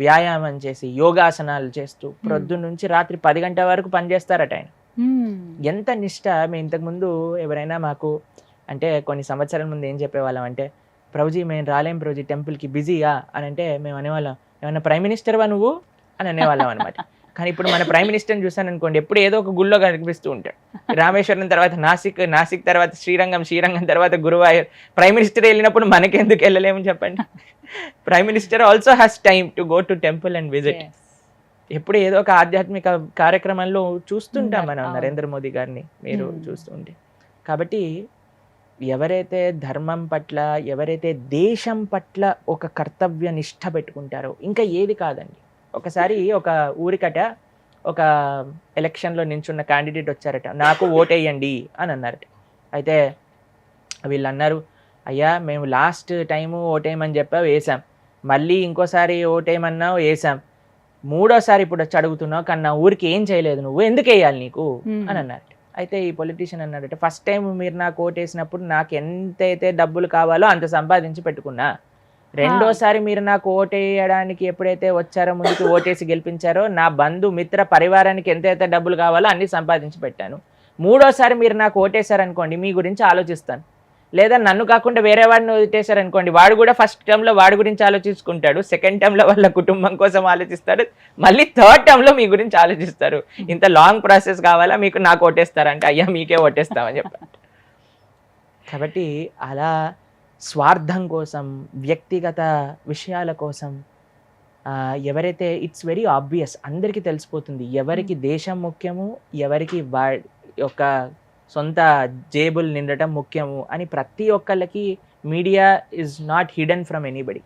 వ్యాయామం చేసి యోగాసనాలు చేస్తూ ప్రొద్దున నుంచి రాత్రి 10 గంటల వరకు పనిచేస్తారట ఆయన. ఎంత నిష్ట! మేము ఇంతకుముందు ఎవరైనా మాకు అంటే కొన్ని సంవత్సరాల ముందు ఏం చెప్పేవాళ్ళం అంటే, ప్రభుజీ మేము రాలేం ప్రభుజీ టెంపుల్కి, బిజీగా అని అంటే మేము అనేవాళ్ళం, ఏమన్నా ప్రైమ్ మినిస్టర్వా నువ్వు అని అనేవాళ్ళం అనమాట. కానీ ఇప్పుడు మన ప్రైమ్ మినిస్టర్ని చూసాను అనుకోండి, ఎప్పుడు ఏదో ఒక గుళ్ళో కనిపిస్తూ ఉంటాడు. రామేశ్వరం తర్వాత నాసిక్, నాసిక్ తర్వాత శ్రీరంగం, శ్రీరంగం తర్వాత గురువాయూర్. ప్రైమ్ మినిస్టర్ వెళ్ళినప్పుడు మనకెందుకు వెళ్ళలేము చెప్పండి? Prime minister also has time to go to temple and visit. ఎప్పుడు ఏదో ఒక ఆధ్యాత్మిక కార్యక్రమంలో చూస్తుంటాం మనం నరేంద్ర మోదీ గారిని, మీరు చూస్తుంటే. కాబట్టి ఎవరైతే ధర్మం పట్ల, ఎవరైతే దేశం పట్ల ఒక కర్తవ్య నిష్ఠ పెట్టుకుంటారో ఇంకా ఏది కాదండి. ఒకసారి ఒక ఊరికట ఒక ఎలక్షన్లో నించున్న క్యాండిడేట్ వచ్చారట, నాకు ఓటేయండి అని అన్నారట. అయితే వీళ్ళు అన్నారు, అయ్యా మేము లాస్ట్ టైము ఓటేయమని చెప్పావు, వేసాం, మళ్ళీ ఇంకోసారి ఓటేయమన్నావు, వేసాం, మూడోసారి ఇప్పుడు వచ్చి అడుగుతున్నావు, కానీ నా ఊరికి ఏం చేయలేదు, నువ్వు ఎందుకు వేయాలి నీకు అని అన్నారట. అయితే ఈ పొలిటీషియన్ అన్నారట, ఫస్ట్ టైం మీరు నాకు ఓటేసినప్పుడు నాకు ఎంతైతే డబ్బులు కావాలో అంత సంపాదించి పెట్టుకున్నా, రెండోసారి మీరు నాకు ఓటేయడానికి ఎప్పుడైతే వచ్చారో, ముందుకు ఓటేసి గెలిపించారో, నా బంధు మిత్ర పరివారానికి ఎంతైతే డబ్బులు కావాలో అన్ని సంపాదించి పెట్టాను, మూడోసారి మీరు నాకు ఓటేశారనుకోండి మీ గురించి ఆలోచిస్తాను, లేదా నన్ను కాకుండా వేరే వాడిని ఓటేశారనుకోండి వాడు కూడా ఫస్ట్ టర్మ్లో వాడి గురించి ఆలోచించుకుంటాడు, సెకండ్ టర్మ్లో వాళ్ళ కుటుంబం కోసం ఆలోచిస్తాడు, మళ్ళీ థర్డ్ టర్మ్లో మీ గురించి ఆలోచిస్తారు. ఇంత లాంగ్ ప్రాసెస్ కావాలా మీకు? నాకు ఓటేస్తారంటే అయ్యా మీకే ఓటేస్తామని చెప్పారు. కాబట్టి అలా స్వార్థం కోసం, వ్యక్తిగత విషయాల కోసం ఎవరైతే, ఇట్స్ వెరీ ఆబ్వియస్, అందరికీ తెలిసిపోతుంది ఎవరికి దేశం ముఖ్యము, ఎవరికి యొక్క సొంత జేబులు నిండటం ముఖ్యము అని. ప్రతి ఒక్కళ్ళకి media is not hidden from anybody.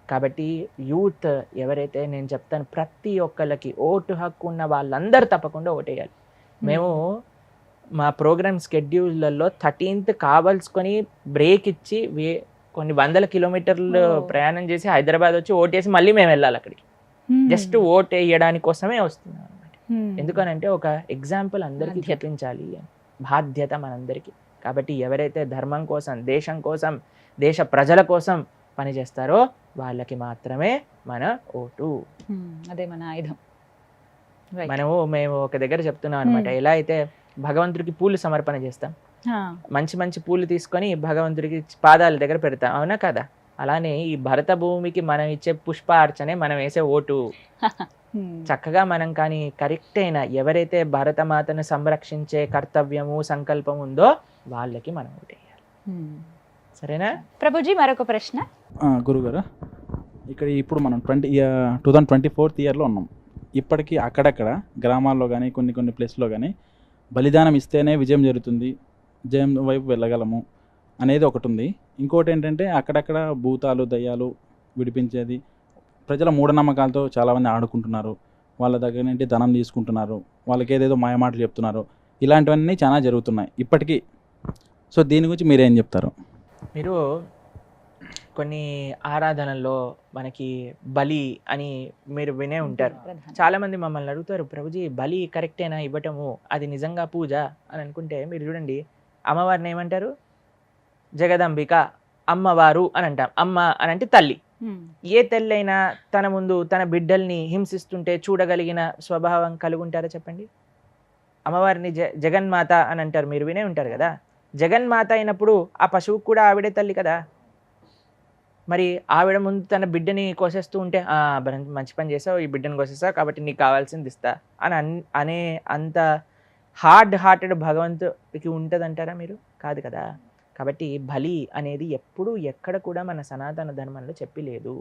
కాబట్టి యూత్ ఎవరైతే, నేను చెప్తాను ప్రతి ఒక్కళ్ళకి ఓటు హక్కు ఉన్న వాళ్ళందరూ తప్పకుండా ఓటేయాలి. మేము మా ప్రోగ్రామ్ స్కెడ్యూల్లలో 13th కావాల్సుకొని బ్రేక్ ఇచ్చి కొన్ని 100 కిలోమీటర్లు ప్రయాణం చేసి హైదరాబాద్ వచ్చి ఓటేసి మళ్ళీ మేము వెళ్ళాలి అక్కడికి. జస్ట్ ఓట్ వేయడానికి కోసమే వస్తున్నాం అనమాట. ఎందుకనంటే ఒక ఎగ్జాంపుల్ అందరికీ చూపించాలి, బాధ్యత మనందరికీ. కాబట్టి ఎవరైతే ధర్మం కోసం, దేశం కోసం, దేశ ప్రజల కోసం పనిచేస్తారో వాళ్ళకి మాత్రమే మన ఓటు. అదే మన ఆయుధం. మేము ఒక దగ్గర చెప్తున్నాం అనమాట, ఎలా అయితే భగవంతుడికి పూలు సమర్పణ చేస్తాం, మంచి మంచి పూలు తీసుకొని భగవంతుడికి పాదాల దగ్గర పెడతాం, అవునా కదా? అలానే ఈ భరత భూమికి మనం ఇచ్చే పుష్పార్చనే మనం వేసే ఓటు. చక్కగా మనం కానీ కరెక్ట్ అయిన ఎవరైతే భారతమాతను సంరక్షించే కర్తవ్యము, సంకల్పం ఉందో వాళ్ళకి మనం ఓటేయాలి. సరేనా ప్రభుజీ? మరొక ప్రశ్న గురుగారు, ఇక్కడ ఇప్పుడు మనం 2024th ఇయర్లో ఉన్నాం. ఇప్పటికీ అక్కడక్కడ గ్రామాల్లో కానీ కొన్ని ప్లేస్లో కానీ బలిదానం ఇస్తేనే విజయం జరుగుతుంది, విజయం వైపు వెళ్ళగలము, అనేది ఒకటి ఉంది. ఇంకోటి ఏంటంటే అక్కడక్కడ భూతాలు దయ్యాలు విడిపించేది, ప్రజల మూఢనమ్మకాలతో చాలామంది ఆడుకుంటున్నారు, వాళ్ళ దగ్గర నుండి ధనం తీసుకుంటున్నారు, వాళ్ళకి ఏదేదో మాయమాటలు చెప్తున్నారు, ఇలాంటివన్నీ చాలా జరుగుతున్నాయి ఇప్పటికీ. సో దీని గురించి మీరేం చెప్తారు? మీరు కొన్ని ఆరాధనల్లో మనకి బలి అని మీరు వినే ఉంటారు. చాలామంది మమ్మల్ని అడుగుతారు, ప్రభుజీ బలి కరెక్టేనా ఇవ్వటము, అది నిజంగా పూజ అని అనుకుంటే మీరు చూడండి, అమ్మవారిని ఏమంటారు? జగదంబిక, అమ్మవారు అని అంటాం. అమ్మ అని అంటే తల్లి. ఏ తల్లి అయినా తన ముందు తన బిడ్డల్ని హింసిస్తుంటే చూడగలిగిన స్వభావం కలిగి ఉంటారా చెప్పండి? అమ్మవారిని జగన్మాత అని అంటారు, మీరు వినే ఉంటారు కదా. జగన్మాత అయినప్పుడు ఆ పశువుకు కూడా ఆవిడే తల్లి కదా. మరి ఆవిడ ముందు తన బిడ్డని కోసేస్తూ ఉంటే మంచి పని చేసావు, ఈ బిడ్డని కోసేసావు కాబట్టి నీకు కావాల్సింది ఇస్తా అని అనే అంత హార్టెడ్ భగవంతుడికి ఉంటుందంటారా మీరు? కాదు కదా. కాబట్టి బలి అనేది ఎప్పుడు ఎక్కడ కూడా మన సనాతన ధర్మంలో చెప్పి లేదు.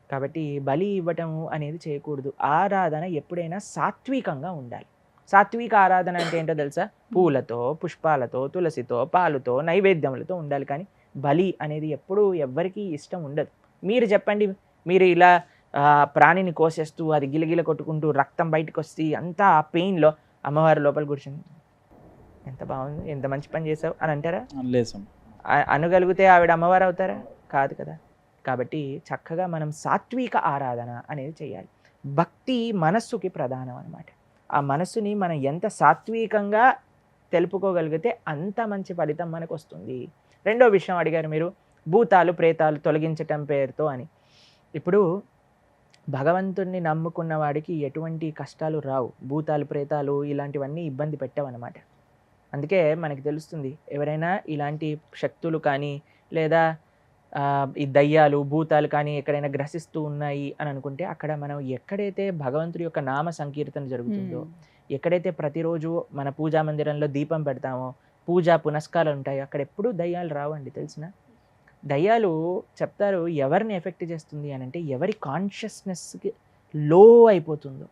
కాబట్టి బలి ఇవ్వటము అనేది చేయకూడదు. ఆరాధన ఎప్పుడైనా సాత్వికంగా ఉండాలి. సాత్విక ఆరాధన అంటే ఏంటో తెలుసా? పూలతో, పుష్పాలతో, తులసితో, పాలుతో, నైవేద్యములతో ఉండాలి. కానీ బలి అనేది ఎప్పుడూ ఎవ్వరికీ ఇష్టం ఉండదు. మీరు చెప్పండి, మీరు ఇలా ప్రాణిని కోసేస్తూ అది గిలగిల కొట్టుకుంటూ రక్తం బయటకు వస్తే అంతా ఆ పెయిన్లో అమ్మవారి లోపల కూర్చుంది, ఎంత బాగుంది, ఎంత మంచి పని చేసావు అని అంటారా? అనగలిగితే ఆవిడ అమ్మవారు అవుతారా? కాదు కదా. కాబట్టి చక్కగా మనం సాత్విక ఆరాధన అనేది చేయాలి. భక్తి మనస్సుకి ప్రధానం అన్నమాట. ఆ మనస్సుని మనం ఎంత సాత్వికంగా తెలుపుకోగలిగితే అంత మంచి ఫలితం మనకు వస్తుంది. రెండో విషయం అడిగారు మీరు, భూతాలు ప్రేతాలు తొలగించటం పేరుతో అని. ఇప్పుడు భగవంతుడిని నమ్ముకున్న వాడికి ఎటువంటి కష్టాలు రావు. భూతాలు ప్రేతాలు ఇలాంటివన్నీ ఇబ్బంది పెట్టవన్నమాట. అందుకే మనకి తెలుస్తుంది, ఎవరైనా ఇలాంటి శక్తులు కానీ లేదా ఈ దయ్యాలు భూతాలు కానీ ఎక్కడైనా గ్రసిస్తూ ఉన్నాయి అని అనుకుంటే అక్కడ మనం ఎక్కడైతే భగవంతుడి యొక్క నామ సంకీర్తన జరుగుతుందో, ఎక్కడైతే ప్రతిరోజు మన పూజా మందిరంలో దీపం పెడతామో, పూజా పునస్కారాలు ఉంటాయి, అక్కడ ఎప్పుడూ దయ్యాలు రావండి. తెలిసిన దయ్యాలు చెప్తారు ఎవరిని ఎఫెక్ట్ చేస్తుంది అని అంటే ఎవరి కాన్షియస్నెస్కి లో అయిపోతుందో.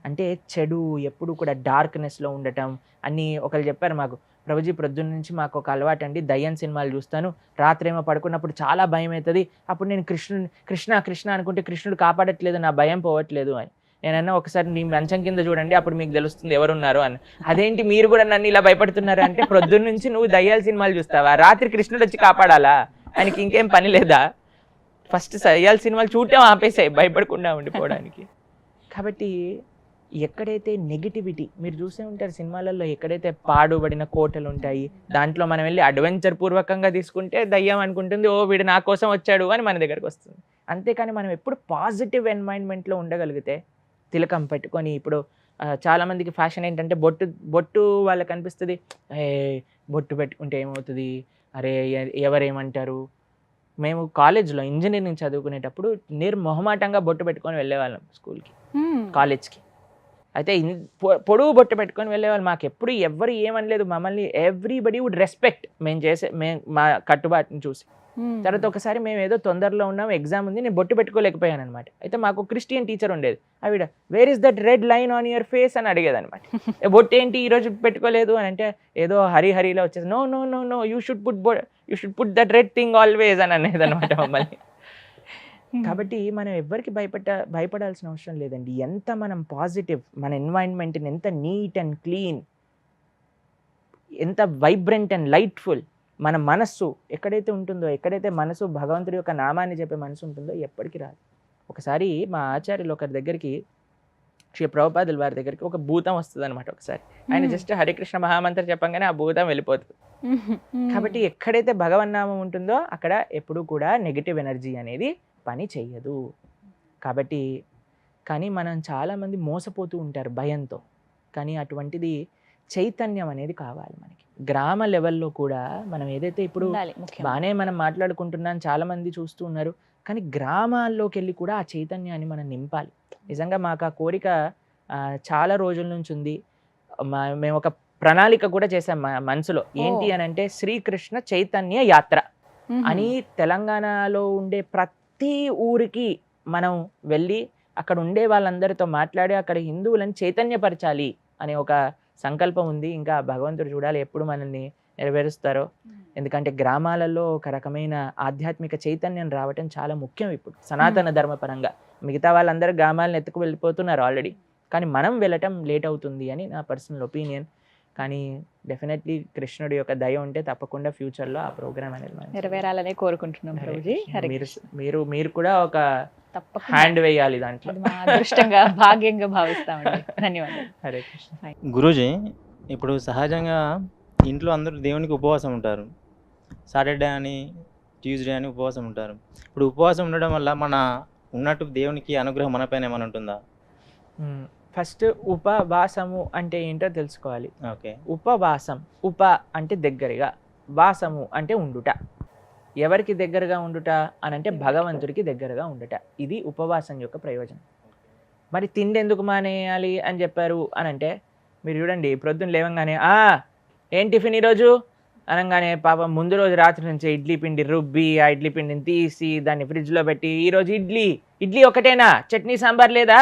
అంటే చెడు ఎప్పుడు కూడా డార్క్నెస్లో ఉండటం అన్నీ. ఒకరు చెప్పారు మాకు, ప్రభుజీ ప్రొద్దున నుంచి మాకు ఒక అలవాటు అండి, దయ్యం సినిమాలు చూస్తాను, రాత్రి ఏమో పడుకున్నప్పుడు చాలా భయం అవుతుంది, అప్పుడు నేను కృష్ణ కృష్ణ అనుకుంటే కృష్ణుడు కాపాడట్లేదు, నా భయం పోవట్లేదు అని. నేనన్నా ఒకసారి నీ మంచం కింద చూడండి, అప్పుడు మీకు తెలుస్తుంది ఎవరున్నారు అని. అదేంటి మీరు కూడా నన్ను ఇలా భయపడుతున్నారు అంటే, ప్రొద్దున నుంచి నువ్వు దయ్యాల సినిమాలు చూస్తావా, రాత్రి కృష్ణుడు వచ్చి కాపాడాలా, ఆయనకి ఇంకేం పని లేదా? ఫస్ట్ దయ్యాల సినిమాలు చూడటం ఆపేసాయి భయపడకుండా ఉండిపోవడానికి. కాబట్టి ఎక్కడైతే నెగిటివిటీ మీరు చూసే ఉంటారు సినిమాలలో, ఎక్కడైతే పాడుబడిన కోటలు ఉంటాయి, దాంట్లో మనం వెళ్ళి అడ్వెంచర్ పూర్వకంగా తీసుకుంటే దయ్యం అనుకుంటుంది, ఓ వీడు నా కోసం వచ్చాడు అని మన దగ్గరకు వస్తుంది. అంతేకాని మనం ఎప్పుడు పాజిటివ్ ఎన్వైరన్మెంట్లో ఉండగలిగితే, తిలకం పెట్టుకొని, ఇప్పుడు చాలామందికి ఫ్యాషన్ ఏంటంటే బొట్టు వాళ్ళకి అనిపిస్తుంది, బొట్టు పెట్టుకుంటే ఏమవుతుంది, అరే ఎవరేమంటారు. మేము కాలేజ్లో ఇంజనీరింగ్ చదువుకునేటప్పుడు నిర్మొహమాటంగా బొట్టు పెట్టుకొని వెళ్ళేవాళ్ళం స్కూల్కి, కాలేజ్కి. అయితే పొడుగు బొట్టు పెట్టుకొని వెళ్ళేవాళ్ళు. మాకు ఎప్పుడు ఎవరు ఏమనలేదు, మమ్మల్ని ఎవ్రీబడి వుడ్ రెస్పెక్ట్ మా కట్టుబాటుని చూసి. తర్వాత ఒకసారి మేము ఏదో తొందరలో ఉన్నాం, ఎగ్జామ్ ఉంది, నేను బొట్టు పెట్టుకోలేకపోయాను అనమాట. అయితే మాకు క్రిస్టియన్ టీచర్ ఉండేది, ఆవిడ where is that red line on your face అని అడిగేది అనమాట. బొట్టు ఏంటి ఈరోజు పెట్టుకోలేదు అని అంటే, ఏదో హరిలో వచ్చేసి no no no no you should put that red thing always అని అనేది అనమాట మమ్మల్ని. కాబట్టి మనం ఎవ్వరికి భయపడాల్సిన అవసరం లేదండి. ఎంత మనం పాజిటివ్, మన ఎన్వైరన్మెంట్ని ఎంత నీట్ అండ్ క్లీన్, ఎంత వైబ్రెంట్ అండ్ లైట్ఫుల్ మన మనస్సు ఎక్కడైతే ఉంటుందో, ఎక్కడైతే మనసు భగవంతుడి యొక్క నామాన్ని చెప్పే మనసు ఉంటుందో ఎప్పటికీ రాదు. ఒకసారి మా ఆచార్యులు ఒకరి దగ్గరికి, శ్రీ ప్రభుపాదుల వారి దగ్గరికి ఒక భూతం వస్తుంది అనమాట. ఒకసారి ఆయన జస్ట్ హరికృష్ణ మహామంత్రం చెప్పంగానే ఆ భూతం వెళ్ళిపోతుంది. కాబట్టి ఎక్కడైతే భగవన్నామం ఉంటుందో అక్కడ ఎప్పుడు కూడా నెగిటివ్ ఎనర్జీ అనేది పని చెయ్యదు. కాబట్టి కానీ మనం చాలామంది మోసపోతూ ఉంటారు భయంతో. కానీ అటువంటిది చైతన్యం అనేది కావాలి మనకి. గ్రామ లెవెల్లో కూడా మనం ఏదైతే ఇప్పుడు బాగానే మనం మాట్లాడుకుంటున్నాం, చాలామంది చూస్తూ ఉన్నారు, కానీ గ్రామాల్లోకి వెళ్ళి కూడా ఆ చైతన్యాన్ని మనం నింపాలి. నిజంగా మాకు ఆ కోరిక చాలా రోజుల నుంచి ఉంది. మేము ఒక ప్రణాళిక కూడా చేసాం మా మనసులో. ఏంటి అని అంటే శ్రీకృష్ణ చైతన్య యాత్ర అని తెలంగాణలో ఉండే ప్రతి ఊరికి మనం వెళ్ళి అక్కడ ఉండే వాళ్ళందరితో మాట్లాడి అక్కడ హిందువులను చైతన్యపరచాలి అనే ఒక సంకల్పం ఉంది. ఇంకా భగవంతుడు చూడాలి ఎప్పుడు మనల్ని నెరవేరుస్తారో. ఎందుకంటే గ్రామాలలో ఒక రకమైన ఆధ్యాత్మిక చైతన్యం రావటం చాలా ముఖ్యం ఇప్పుడు సనాతన ధర్మపరంగా. మిగతా వాళ్ళందరూ గ్రామాలను ఎత్తుకు వెళ్ళిపోతున్నారు ఆల్రెడీ, కానీ మనం వెళ్ళటం లేట్ అవుతుంది అని నా పర్సనల్ ఒపీనియన్. కానీ డెఫినెట్లీ కృష్ణుడి యొక్క దయ ఉంటే తప్పకుండా ఫ్యూచర్లో ఆ ప్రోగ్రామ్ అనేది మనం నెరవేరాలనే కోరుకుంటున్నాం ప్రభుజీ. హరే మీరు కూడా ఒక తప్పకుండా హ్యాండ్ వేయాలి దాంట్లో. అది మా అదృష్టంగా భాగ్యంగా భావిస్తామండి. ధన్యవాదాలు. హరే కృష్ణ. గురూజీ, ఇప్పుడు సహజంగా ఇంట్లో అందరూ దేవునికి ఉపవాసం ఉంటారు. సాటర్డే అని ట్యూస్డే అని ఉపవాసం ఉంటారు. ఇప్పుడు ఉపవాసం ఉండడం వల్ల మన ఉన్నట్టు దేవునికి అనుగ్రహం మనపైన ఏమైనా ఉంటుందా? ఫస్ట్ ఉపవాసము అంటే ఏంటో తెలుసుకోవాలి. ఓకే. ఉపవాసం, ఉప అంటే దగ్గరగా, వాసము అంటే ఉండుట. ఎవరికి దగ్గరగా ఉండుట అని అంటే భగవంతుడికి దగ్గరగా ఉండుట. ఇది ఉపవాసం యొక్క ప్రయోజనం. మరి తిండి ఎందుకు మానేయాలి అని చెప్పారు అని అంటే, మీరు చూడండి ప్రొద్దున లేవంగానే ఏం టిఫిన్ ఈరోజు అనగానే పాపం ముందు రోజు రాత్రి నుంచి ఇడ్లీ పిండి రుబ్బి ఆ ఇడ్లీ పిండిని తీసి దాన్ని ఫ్రిడ్జ్లో పెట్టి ఈరోజు ఇడ్లీ ఒకటేనా, చట్నీ సాంబార్ లేదా,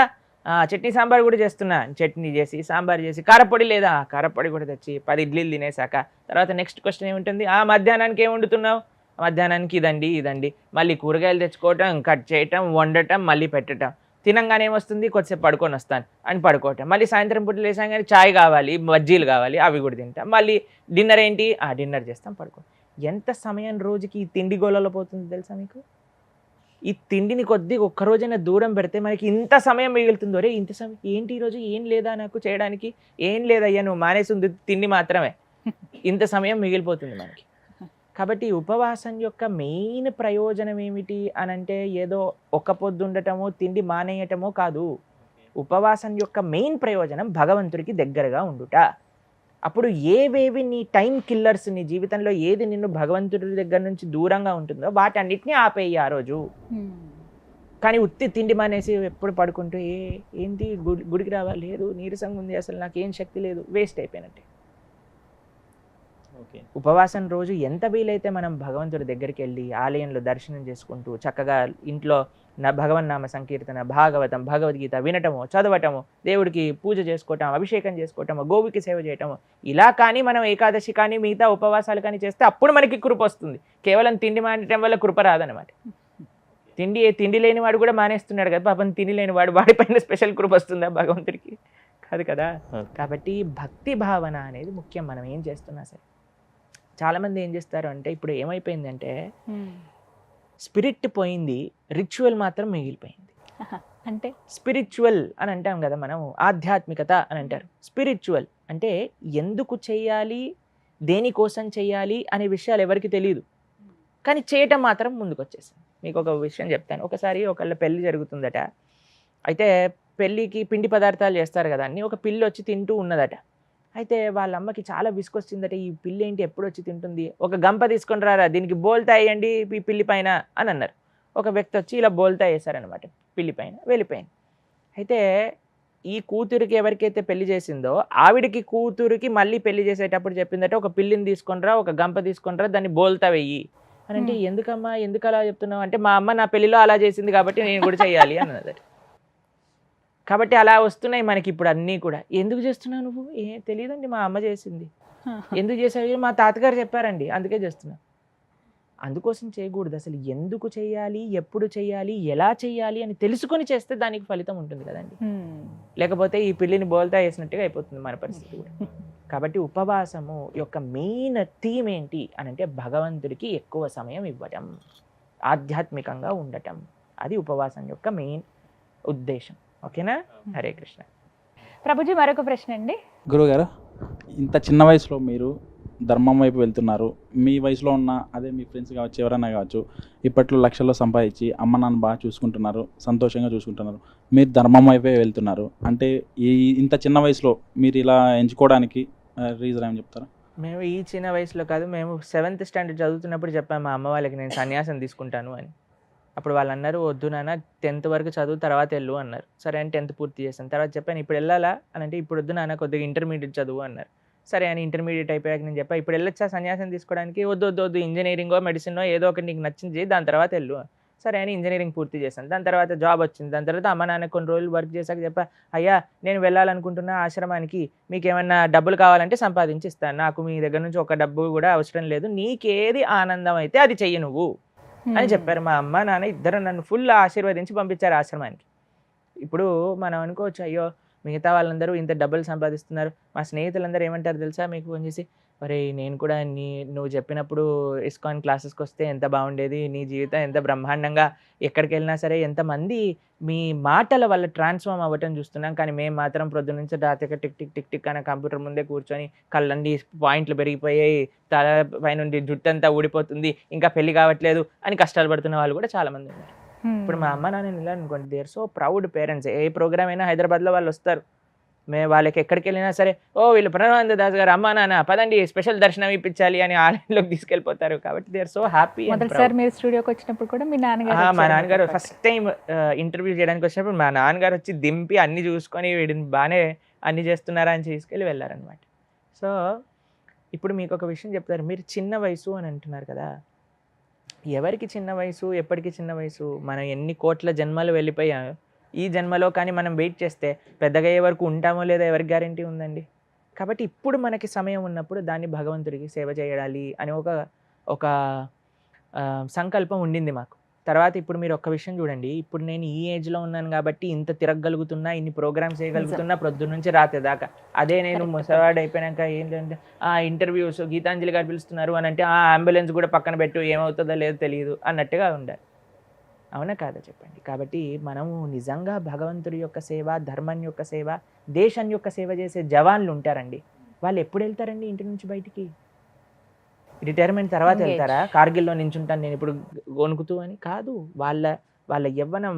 చట్నీ సాంబార్ కూడా చేస్తున్నా, చట్నీ చేసి సాంబార్ చేసి, కారపొడి లేదా, కారపొడి కూడా తెచ్చి 10 ఇడ్లీలు తినేసాక తర్వాత నెక్స్ట్ క్వశ్చన్ ఏముంటుంది, మధ్యాహ్నానికి ఏం వండుతున్నావు, మధ్యాహ్నానికి ఇదండి, మళ్ళీ కూరగాయలు తెచ్చుకోవటం, కట్ చేయటం, వండటం, మళ్ళీ పెట్టడం, తినంగానే ఏమొస్తుంది, కొద్దిసేపు పడుకొని వస్తాను అని పడుకోవటం, మళ్ళీ సాయంత్రం పూట లేసాం కానీ చాయ్ కావాలి, బజ్జీలు కావాలి, అవి కూడా తింటాం, మళ్ళీ డిన్నర్ ఏంటి, డిన్నర్ చేస్తాం, పడుకో. ఎంత సమయం రోజుకి ఈ తిండి గోలలో పోతుంది తెలుసా మీకు? ఈ తిండిని కొద్దిగా ఒక్కరోజైనా దూరం పెడితే మనకి ఇంత సమయం మిగులుతుందో. రే ఇంత సమయం ఏంటి, ఈరోజు ఏం లేదా నాకు చేయడానికి, ఏం లేదయ్యా నువ్వు మానేసింది తిండి మాత్రమే, ఇంత సమయం మిగిలిపోతుంది మనకి. కాబట్టి ఉపవాసం యొక్క మెయిన్ ప్రయోజనం ఏమిటి అని అంటే ఏదో ఒక పొద్దు ఉండటమో తిండి మానేయటమో కాదు. ఉపవాసం యొక్క మెయిన్ ప్రయోజనం భగవంతుడికి దగ్గరగా ఉండుట. అప్పుడు ఏవేవి నీ టైం కిల్లర్స్, నీ జీవితంలో ఏది నిన్ను భగవంతుడి దగ్గర నుంచి దూరంగా ఉంటుందో వాటన్నిటిని ఆపేయి ఆ రోజు. కానీ ఉత్తి తిండి మానేసి ఎప్పుడు పడుకుంటూ ఏంటి గుడికి రావా, లేదు నీరసంగా ఉంది, అసలు నాకేం శక్తి లేదు, వేస్ట్ అయిపోయినట్టే. ఉపవాసం రోజు ఎంత వీలైతే మనం భగవంతుడి దగ్గరికి వెళ్ళి ఆలయంలో దర్శనం చేసుకుంటూ చక్కగా ఇంట్లో భగవన్నామ సంకీర్తన, భాగవతం, భగవద్గీత వినటము, చదవటము, దేవుడికి పూజ చేసుకోవటం, అభిషేకం చేసుకోవటము, గోవుకి సేవ చేయటము, ఇలా కానీ మనం ఏకాదశి కానీ మిగతా ఉపవాసాలు కానీ చేస్తే అప్పుడు మనకి కృప వస్తుంది. కేవలం తిండి మానేయటం వల్ల కృప రాదనమాట. తిండి లేని వాడు కూడా మానేస్తున్నాడు కదా పాపం, తిండి లేని వాడిపైన స్పెషల్ కృప వస్తుందా భగవంతుడికి? కాదు కదా. కాబట్టి భక్తి భావన అనేది ముఖ్యం. మనం ఏం చేస్తున్నా సరే చాలామంది ఏం చేస్తారు అంటే, ఇప్పుడు ఏమైపోయిందంటే స్పిరిట్ పోయింది, రిచువల్ మాత్రం మిగిలిపోయింది. అంటే స్పిరిచువల్ అని అంటాం కదా మనం, ఆధ్యాత్మికత అని అంటారు. స్పిరిచువల్ అంటే ఎందుకు చేయాలి, దేనికోసం చేయాలి అనే విషయాలు ఎవరికి తెలియదు, కానీ చేయటం మాత్రం ముందుకు వచ్చేసింది. మీకు ఒక విషయం చెప్తాను. ఒకసారి ఒకళ్ళ పెళ్ళి జరుగుతుందట. అయితే పెళ్ళికి పిండి పదార్థాలు చేస్తారు కదా అన్నీ. ఒక పిల్లి వచ్చి తింటూ ఉన్నదట. అయితే వాళ్ళ అమ్మకి చాలా విసుకొచ్చిందట, ఈ పిల్లి ఏంటి ఎప్పుడు వచ్చి తింటుంది, ఒక గంప తీసుకొని రారా, దీనికి బోల్తా వేయండి ఈ పిల్లి పైన అని అన్నారు. ఒక వ్యక్తి వచ్చి ఇలా బోల్తా వేశారనమాట పిల్లి పైన, వెళ్ళిపోయింది. అయితే ఈ కూతురికి ఎవరికైతే పెళ్లి చేసిందో ఆవిడికి కూతురికి మళ్ళీ పెళ్లి చేసేటప్పుడు చెప్పిందట, ఒక పిల్లిని తీసుకొని రా, ఒక గంప తీసుకొని రా, దాన్ని బోల్తా వెయ్యి అని. అంటే ఎందుకమ్మా, ఎందుకు అలా చెప్తున్నావు అంటే, మా అమ్మ నా పెళ్లిలో అలా చేసింది కాబట్టి నేను కూడా చెయ్యాలి అన్నదట. కాబట్టి అలా వస్తున్నాయి మనకి ఇప్పుడు అన్నీ కూడా. ఎందుకు చేస్తున్నావు నువ్వు, తెలియదండి మా అమ్మ చేసింది. ఎందుకు చేసావు, మా తాతగారు చెప్పారండి అందుకే చేస్తున్నా. అందుకోసం చేయకూడదు. అసలు ఎందుకు చేయాలి, ఎప్పుడు చేయాలి, ఎలా చేయాలి అని తెలుసుకొని చేస్తే దానికి ఫలితం ఉంటుంది కదండి. లేకపోతే ఈ పిల్లిని బోల్తా వేసినట్టుగా అయిపోతుంది మన పరిస్థితి కూడా. కాబట్టి ఉపవాసము యొక్క మెయిన్ థీమ్ ఏంటి అని అంటే, భగవంతుడికి ఎక్కువ సమయం ఇవ్వటం, ఆధ్యాత్మికంగా ఉండటం. అది ఉపవాసం యొక్క మెయిన్ ఉద్దేశం. ఓకేనా? హరే కృష్ణ. ప్రభుజీ మరొక ప్రశ్న అండి. గురువుగారు, ఇంత చిన్న వయసులో మీరు ధర్మం వైపు వెళ్తున్నారు. మీ వయసులో ఉన్న అదే మీ ఫ్రెండ్స్ కావచ్చు, ఎవరైనా కావచ్చు, ఇప్పట్లో లక్షల్లో సంపాదించి అమ్మ నాన్న బాగా చూసుకుంటున్నారు, సంతోషంగా చూసుకుంటున్నారు. మీరు ధర్మం వైపే వెళ్తున్నారు అంటే ఇంత చిన్న వయసులో మీరు ఇలా ఎంచుకోవడానికి రీజన్ ఏమని చెప్తారా? మేము ఈ చిన్న వయసులో కాదు, మేము 7th స్టాండర్డ్ చదువుతున్నప్పుడు చెప్పాము మా అమ్మ వాళ్ళకి నేను సన్యాసం తీసుకుంటాను అని. అప్పుడు వాళ్ళు అన్నారు, వద్దు నాన్న 10th వరకు చదువు తర్వాత వెళ్ళు అన్నారు. సరే అని 10th పూర్తి చేశాను. తర్వాత చెప్పాను ఇప్పుడు వెళ్ళాలా అని అంటే, ఇప్పుడు వద్దు నాన్న కొద్దిగా ఇంటర్మీడియట్ చదువు అన్నారు. సరే అని ఇంటర్మీడియట్ అయిపోయాక నేను చెప్పా, ఇప్పుడు వెళ్ళొచ్చా సన్యాసం తీసుకోవడానికి, వద్దు ఇంజనీరింగో మెడిసినో ఏదో ఒకటి నీకు నచ్చింది దాని తర్వాత వెళ్ళు. సరే అని ఇంజనీరింగ్ పూర్తి చేశాను. దాని తర్వాత జాబ్ వచ్చింది. దాని తర్వాత అమ్మ నాన్న కొన్ని రోజులు వర్క్ చేశాక చెప్పా, అయ్యా నేను వెళ్ళాలనుకుంటున్న ఆశ్రమానికి, మీకు ఏమన్నా డబ్బులు కావాలంటే సంపాదించి ఇస్తాను, నాకు మీ దగ్గర నుంచి ఒక డబ్బు కూడా అవసరం లేదు, నీకేది ఆనందం అయితే అది చెయ్యి నువ్వు అని చెప్పారు. మా అమ్మ నాన్న ఇద్దరు నన్ను ఫుల్ ఆశీర్వదించి పంపించారు ఆశ్రమానికి. ఇప్పుడు మనం అనుకోవచ్చు, అయ్యో మిగతా వాళ్ళందరూ ఇంత డబ్బులు సంపాదిస్తున్నారు, మా స్నేహితులందరూ ఏమంటారు తెలుసా, మీకు ఫోన్ చేసి, మరి నేను కూడా నువ్వు చెప్పినప్పుడు ఇస్కాన్ క్లాసెస్కి వస్తే ఎంత బాగుండేది, నీ జీవితం ఎంత బ్రహ్మాండంగా, ఎక్కడికి వెళ్ళినా సరే ఎంతమంది మీ మాటల వల్ల ట్రాన్స్ఫార్మ్ అవ్వటం చూస్తున్నాం, కానీ మేము మాత్రం ప్రొద్దు నుంచి రాత్రిక టిక్ టిక్ టిక్ టిక్ అనే కంప్యూటర్ ముందే కూర్చొని కళ్ళండి పాయింట్లు పెరిగిపోయాయి, తల పైనుండి జుట్టు అంతా ఊడిపోతుంది, ఇంకా పెళ్లి కావట్లేదు అని కష్టాలు పడుతున్న వాళ్ళు కూడా చాలామంది ఉన్నారు. ఇప్పుడు మా అమ్మ నాన్న ఇలా అనుకోండి, they are so proud parents. ఏ ప్రోగ్రామ్ అయినా హైదరాబాద్లో వాళ్ళు వస్తారు, వాళ్ళకి ఎక్కడికి వెళ్ళినా సరే, ఓ వీళ్ళు ప్రణవానంద దాస్ గారు అమ్మా నాన్న పదండి స్పెషల్ దర్శనం ఇప్పించాలి అని ఆలయంలోకి తీసుకెళ్ళిపోతారు. కాబట్టి దే ఆర్ సో హ్యాపీ. మొదటిసారి మీరు స్టూడియోకి వచ్చినప్పుడు కూడా మీ నాన్నగారు మా నాన్నగారు ఫస్ట్ టైం ఇంటర్వ్యూ చేయడానికి వచ్చినప్పుడు మా నాన్నగారు వచ్చి దింపి అన్ని చూసుకొని వీడిని బాగానే అన్ని చేస్తున్నారా అని తీసుకెళ్ళి వెళ్ళారనమాట. సో ఇప్పుడు మీకు ఒక విషయం చెప్తారు, మీరు చిన్న వయసు అని అంటున్నారు కదా, ఎవరికి చిన్న వయసు, ఎప్పటికీ చిన్న వయసు? మనం ఎన్ని కోట్ల జన్మలు వెళ్ళిపోయాం ఈ జన్మలో, కానీ మనం వెయిట్ చేస్తే పెద్దగా అయ్యే వరకు ఉంటామో లేదో ఎవరికి గ్యారంటీ ఉందండి. కాబట్టి ఇప్పుడు మనకి సమయం ఉన్నప్పుడు దాన్ని భగవంతుడికి సేవ చేయాలి అని ఒక సంకల్పం ఉండింది మాకు. తర్వాత ఇప్పుడు మీరు ఒక్క విషయం చూడండి, ఇప్పుడు నేను ఈ ఏజ్లో ఉన్నాను కాబట్టి ఇంత తిరగలుగుతున్నా, ఇన్ని ప్రోగ్రామ్స్ చేయగలుగుతున్నా ప్రొద్దున నుంచి రాత్రి దాకా. అదే నేను ముసవాడు అయిపోయాక ఏంటంటే ఇంటర్వ్యూస్ గీతాంజలి గారు పిలుస్తున్నారు అని అంటే అంబులెన్స్ కూడా పక్కన పెట్టు, ఏమవుతుందో లేదో తెలియదు అన్నట్టుగా ఉండాలి. అవునా కాదా చెప్పండి? కాబట్టి మనము నిజంగా భగవంతుడి యొక్క సేవ, ధర్మం యొక్క సేవ, దేశం యొక్క సేవ చేసే జవాన్లు ఉంటారండి. వాళ్ళు ఎప్పుడు వెళ్తారండి ఇంటి నుంచి బయటికి? రిటైర్మెంట్ తర్వాత వెళ్తారా? కార్గిల్లో నించుంటాను నేను ఇప్పుడు గొనుకుతూ అని కాదు. వాళ్ళ యవ్వనం,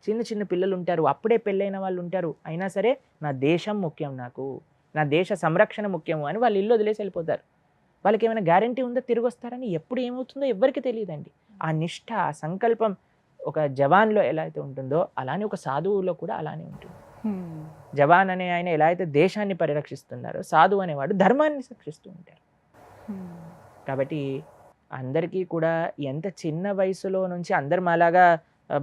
చిన్న చిన్న పిల్లలు ఉంటారు, అప్పుడే పెళ్ళైన వాళ్ళు ఉంటారు, అయినా సరే నా దేశం ముఖ్యం, నాకు నా దేశ సంరక్షణ ముఖ్యము అని వాళ్ళు ఇల్లు వదిలేసి వెళ్ళిపోతారు. వాళ్ళకి ఏమైనా గ్యారంటీ ఉందో తిరిగి వస్తారని? ఎప్పుడు ఏమవుతుందో ఎవరికి తెలియదండి. ఆ నిష్ఠ, ఆ సంకల్పం ఒక జవాన్లో ఎలా అయితే ఉంటుందో అలానే ఒక సాధువులో కూడా అలానే ఉంటుంది. జవాన్ అనే ఆయన ఎలా అయితే దేశాన్ని పరిరక్షిస్తున్నారో, సాధువు అనేవాడు ధర్మాన్ని రక్షిస్తూ ఉంటారు. కాబట్టి అందరికీ కూడా ఎంత చిన్న వయసులో నుంచి అందరు మాలాగా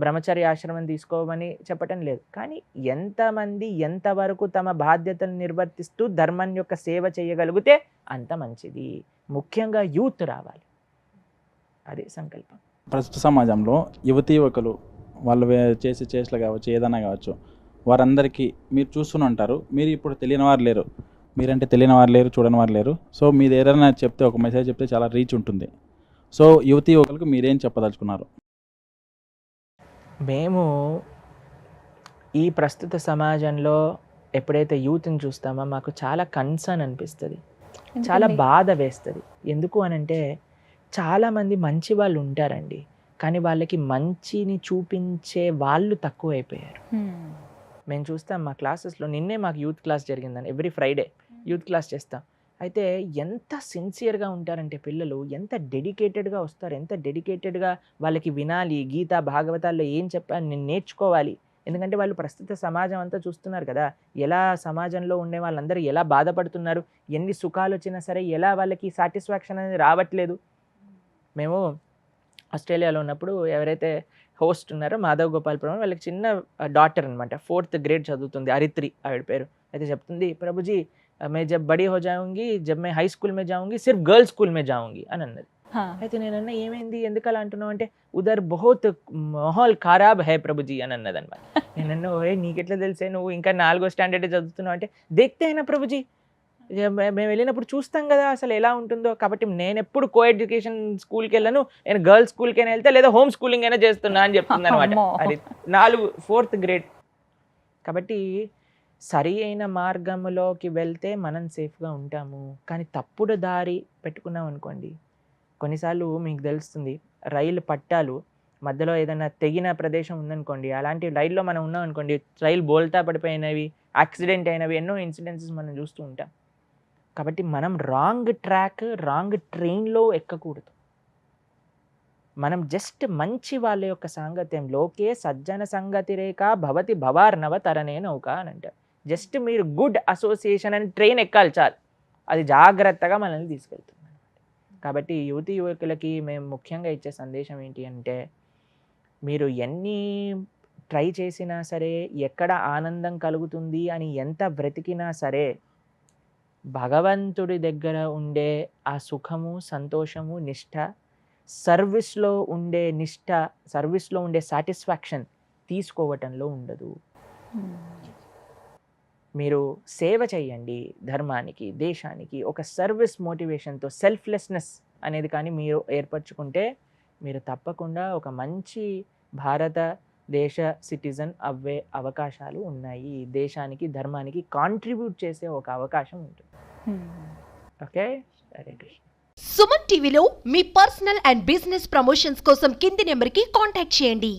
బ్రహ్మచర్య ఆశ్రమం తీసుకోమని చెప్పటం లేదు, కానీ ఎంతమంది ఎంతవరకు తమ బాధ్యతను నిర్వర్తిస్తూ ధర్మం యొక్క సేవ చేయగలిగితే అంత మంచిది. ముఖ్యంగా యూత్ రావాలి, అదే సంకల్పం. ప్రస్తుత సమాజంలో యువతీ యువకులు వాళ్ళు చేసే చేష్టలు కావచ్చు, ఏదైనా కావచ్చు, వారందరికీ మీరు చూస్తూనే ఉంటారు. మీరు ఇప్పుడు తెలియని వారు లేరు, మీరంటే తెలియని వారు లేరు, చూడని వారు లేరు. సో మీరు ఏదైనా చెప్తే, ఒక మెసేజ్ చెప్తే చాలా రీచ్ ఉంటుంది. సో యువతీ యువకులకు మీరేం చెప్పదలుచుకున్నారు? మేము ఈ ప్రస్తుత సమాజంలో ఎప్పుడైతే యూత్ని చూస్తామో మాకు చాలా కన్సర్న్ అనిపిస్తుంది, చాలా బాధ వేస్తుంది. ఎందుకు అనంటే చాలామంది మంచి వాళ్ళు ఉంటారండి, కానీ వాళ్ళకి మంచిని చూపించే వాళ్ళు తక్కువైపోయారు. మేము చూస్తాం మా క్లాసెస్లో, నిన్నే మాకు యూత్ క్లాస్ జరిగిందని, ఎవ్రీ ఫ్రైడే యూత్ క్లాస్ చేస్తాం. అయితే ఎంత సిన్సియర్గా ఉంటారంటే పిల్లలు, ఎంత డెడికేటెడ్గా వస్తారు, ఎంత డెడికేటెడ్గా వాళ్ళకి వినాలి, గీత భాగవతాల్లో ఏం చెప్పాలి నేను నేర్చుకోవాలి. ఎందుకంటే వాళ్ళు ప్రస్తుత సమాజం అంతా చూస్తున్నారు కదా, ఎలా సమాజంలో ఉండే వాళ్ళందరూ ఎలా బాధపడుతున్నారు, ఎన్ని సుఖాలు వచ్చినా సరే ఎలా వాళ్ళకి సాటిస్ఫాక్షన్ అనేది రావట్లేదు. మేము ఆస్ట్రేలియాలో ఉన్నప్పుడు ఎవరైతే హోస్ట్ ఉన్నారో మాధవ్ గోపాల్పురం, వాళ్ళకి చిన్న డాటర్ అనమాట, 4th grade చదువుతుంది, అరిత్రి ఆవిడ పేరు. అయితే చెప్తుంది, ప్రభుజీ మే జబ్ బడీ హో జాऊंगी, జబ్ మే హై స్కూల్ మే జాऊंगी, సిర్ఫ్ గర్ల్స్ స్కూల్ మే జాऊंगी అని అన్నది. అయితే నేనన్నా ఏమైంది, ఎందుకు అలా అంటున్నావు అంటే, ఉదర్ బహుత్ మాహౌల్ ఖరాబ్ హై ప్రభుజీ అని అన్నది అనమాట. నేనన్నా ఓ నీకెట్లా తెలిసే, నువ్వు ఇంకా 4వ స్టాండర్డ్ చదువుతున్నావు అంటే, దేఖ్తే అయినా ప్రభుజీ, మేము వెళ్ళినప్పుడు చూస్తాం కదా అసలు ఎలా ఉంటుందో. కాబట్టి నేను ఎప్పుడు కో ఎడ్యుకేషన్ స్కూల్కి వెళ్ళను, నేను గర్ల్స్ స్కూల్కి అయినా వెళ్తే లేదా హోమ్ స్కూలింగ్ అయినా చేస్తున్నా అని చెప్తుంది అనమాట. అది 4th grade. కాబట్టి సరి అయిన మార్గంలోకి వెళ్తే మనం సేఫ్గా ఉంటాము, కానీ తప్పుడు దారి పెట్టుకున్నాం అనుకోండి, కొన్నిసార్లు మీకు తెలుస్తుంది, రైలు పట్టాలు మధ్యలో ఏదైనా తెగిన ప్రదేశం ఉందనుకోండి, అలాంటి రైల్లో మనం ఉన్నాం అనుకోండి, రైలు బోల్తా పడిపోయినవి, యాక్సిడెంట్ అయినవి ఎన్నో ఇన్సిడెన్సెస్ మనం చూస్తూ ఉంటాం. కాబట్టి మనం రాంగ్ ట్రాక్, రాంగ్ ట్రైన్లో ఎక్కకూడదు. మనం జస్ట్ మంచి వాళ్ళ యొక్క సాంగత్యంలోకే సజ్జన సంగతి రేఖ భవతి భవార్ణవ తరణే నౌక అని అంటారు. జస్ట్ మీరు గుడ్ అసోసియేషన్ అని ట్రైన్ ఎక్కాలి చాలు, అది జాగ్రత్తగా మనల్ని తీసుకెళ్తుంది. కాబట్టి యువతి యువకులకి మేము ముఖ్యంగా ఇచ్చే సందేశం ఏంటి అంటే, మీరు ఎన్ని ట్రై చేసినా సరే, ఎక్కడ ఆనందం కలుగుతుంది అని ఎంత బ్రతికినా సరే, భగవంతుడి దగ్గర ఉండే ఆ సుఖము, సంతోషము, నిష్ఠ, సర్వీస్లో ఉండే నిష్ఠ, సర్వీస్లో ఉండే సాటిస్ఫాక్షన్ తీసుకోవటంలో ఉండదు. మీరు సేవ చేయండి ధర్మానికి, దేశానికి, ఒక సర్వీస్ మోటివేషన్తో, సెల్ఫ్లెస్నెస్ అనేది కానీ మీరు ఏర్పరచుకుంటే మీరు తప్పకుండా ఒక మంచి భారతదేశ సిటిజన్ అవ్వే అవకాశాలు ఉన్నాయి. దేశానికి, ధర్మానికి కాంట్రిబ్యూట్ చేసే ఒక అవకాశం ఉంటుంది. ఓకే, హరే కృష్ణ. సుమన్ టీవీలో మీ పర్సనల్ అండ్ బిజినెస్ ప్రమోషన్స్ కోసం కింది నెంబర్కి కాంటాక్ట్ చేయండి.